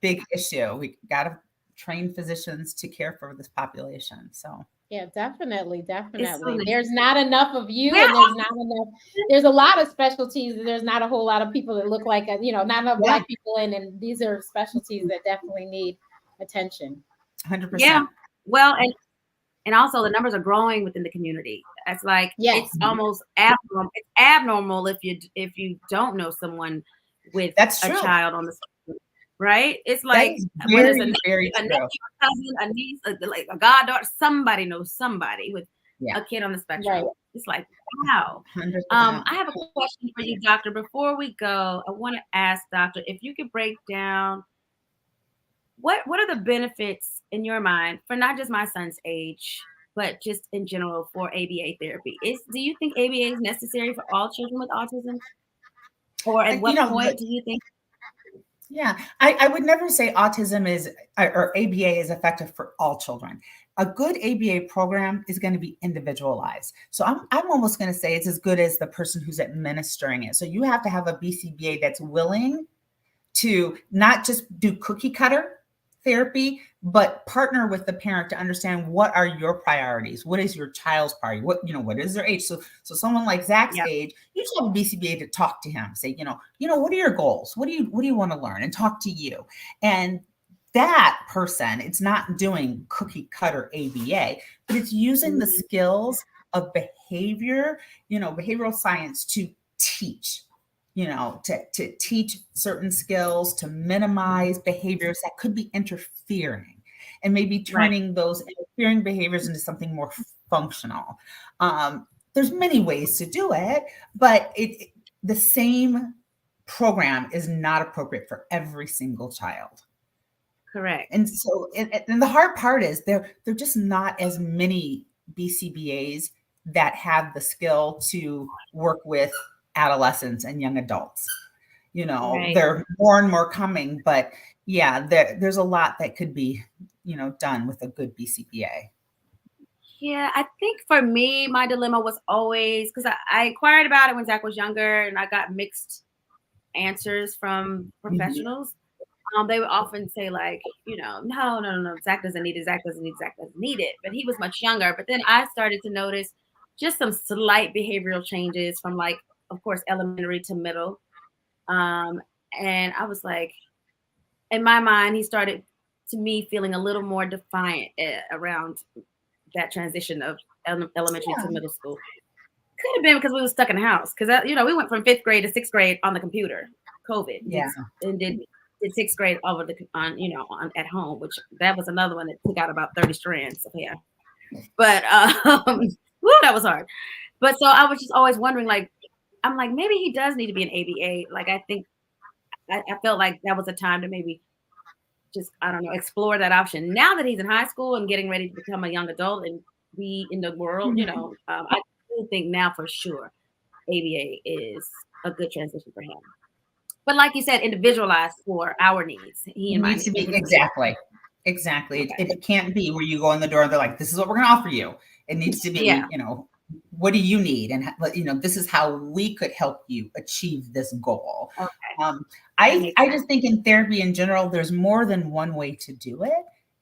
big issue. We got to train physicians to care for this population. So yeah, definitely. There's not enough of you, and there's a lot of specialties. There's not a whole lot of people that look like, not enough Black people in, and these are specialties that definitely need attention. 100%. Yeah. Well, and also the numbers are growing within the community. It's it's almost abnormal. It's abnormal if you don't know someone with a child on the spectrum, right? It's like very nephew, a cousin, a niece, a goddaughter. Somebody knows somebody with a kid on the spectrum. Right. It's like, wow. 100%. I have a question for you, Doctor. Before we go, I want to ask Doctor if you could break down what are the benefits in your mind for not just my son's age, but just in general for ABA therapy. Do you think ABA is necessary for all children with autism? Or at what point do you think? Yeah, I would never say autism or ABA is effective for all children. A good ABA program is going to be individualized. So I'm almost going to say it's as good as the person who's administering it. So you have to have a BCBA that's willing to not just do cookie cutter therapy, but partner with the parent to understand what are your priorities. What is your child's priority? What is their age? So someone like Zach's age, you just have a BCBA to talk to him. Say, what are your goals? What do you want to learn? And talk to you. And that person, it's not doing cookie cutter ABA, but it's using the skills of behavior, behavioral science to teach. To teach certain skills, to minimize behaviors that could be interfering, and maybe turning those interfering behaviors into something more functional. There's many ways to do it, but the same program is not appropriate for every single child. Correct. And so, and the hard part is there just not as many BCBAs that have the skill to work with adolescents and young adults. There are more and more coming, but there's a lot that could be, done with a good BCBA. Yeah, I think for me, my dilemma was always, because I inquired about it when Zach was younger, and I got mixed answers from professionals. They would often say like, no, Zach doesn't need it. Zach doesn't need it. But he was much younger. But then I started to notice just some slight behavioral changes from, like, of course, elementary to middle. And I was like, in my mind, he started to me feeling a little more defiant around that transition of elementary to middle school. Could have been because we were stuck in the house. Because, we went from 5th grade to 6th grade on the computer, COVID. Yeah. And did 6th grade over at home, which that was another one that took out about 30 strands of hair. But that was hard. But so I was just always wondering, like, I'm like, maybe he does need to be an ABA. Like, I think I felt like that was a time to maybe just, I don't know, explore that option. Now that he's in high school and getting ready to become a young adult and be in the world, I do think now for sure ABA is a good transition for him. But like you said, individualized for our needs. He needs to be exactly. Okay. It can't be where you go in the door and they're like, this is what we're going to offer you. It needs to be, what do you need? And, this is how we could help you achieve this goal. Okay. I just think in therapy in general, there's more than one way to do it.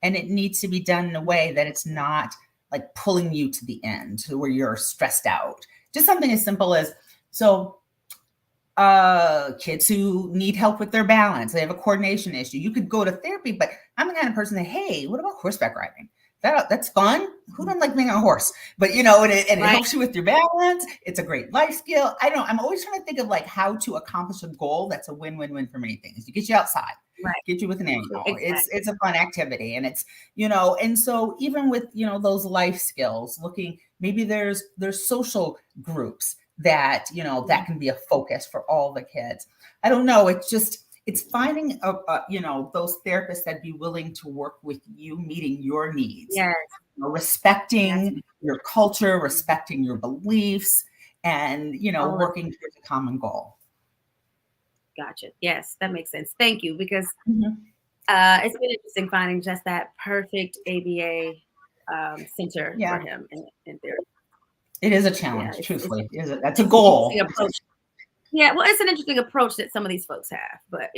And it needs to be done in a way that it's not like pulling you to the end to where you're stressed out. Just something as simple as, kids who need help with their balance, they have a coordination issue. You could go to therapy, but I'm the kind of person that, hey, what about horseback riding? That's fun. Who doesn't like being on a horse? But and it helps you with your balance. It's a great life skill. I don't know. I'm always trying to think of like how to accomplish a goal that's a win-win-win for many things. You get you outside, get you with an animal. Exactly. It's a fun activity, and it's and so even with those life skills, looking maybe there's social groups that that can be a focus for all the kids. I don't know. It's finding those therapists that be willing to work with you, meeting your needs, respecting your culture, respecting your beliefs, and working towards a common goal. Gotcha. Yes, that makes sense. Thank you, because it's been interesting finding just that perfect ABA center for him in therapy. It is a challenge, truthfully. That's a goal. Yeah, well, it's an interesting approach that some of these folks have, but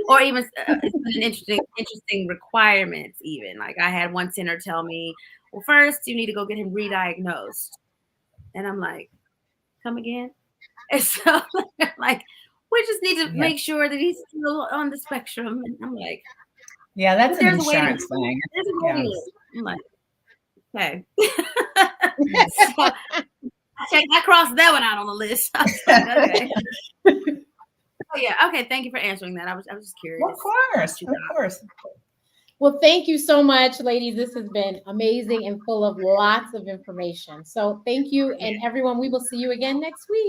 or even it's an interesting requirements. Even like I had one center tell me, well, first you need to go get him re-diagnosed, and I'm like, come again? And so like, we just need to make sure that he's still on the spectrum. And I'm like, yeah, that's an insurance thing. There's a way. I'm like, okay. So, I crossed that one out on the list. Okay. Oh yeah. Okay. Thank you for answering that. I was just curious. Of course. Well, thank you so much, ladies. This has been amazing and full of lots of information. So thank you, and everyone. We will see you again next week.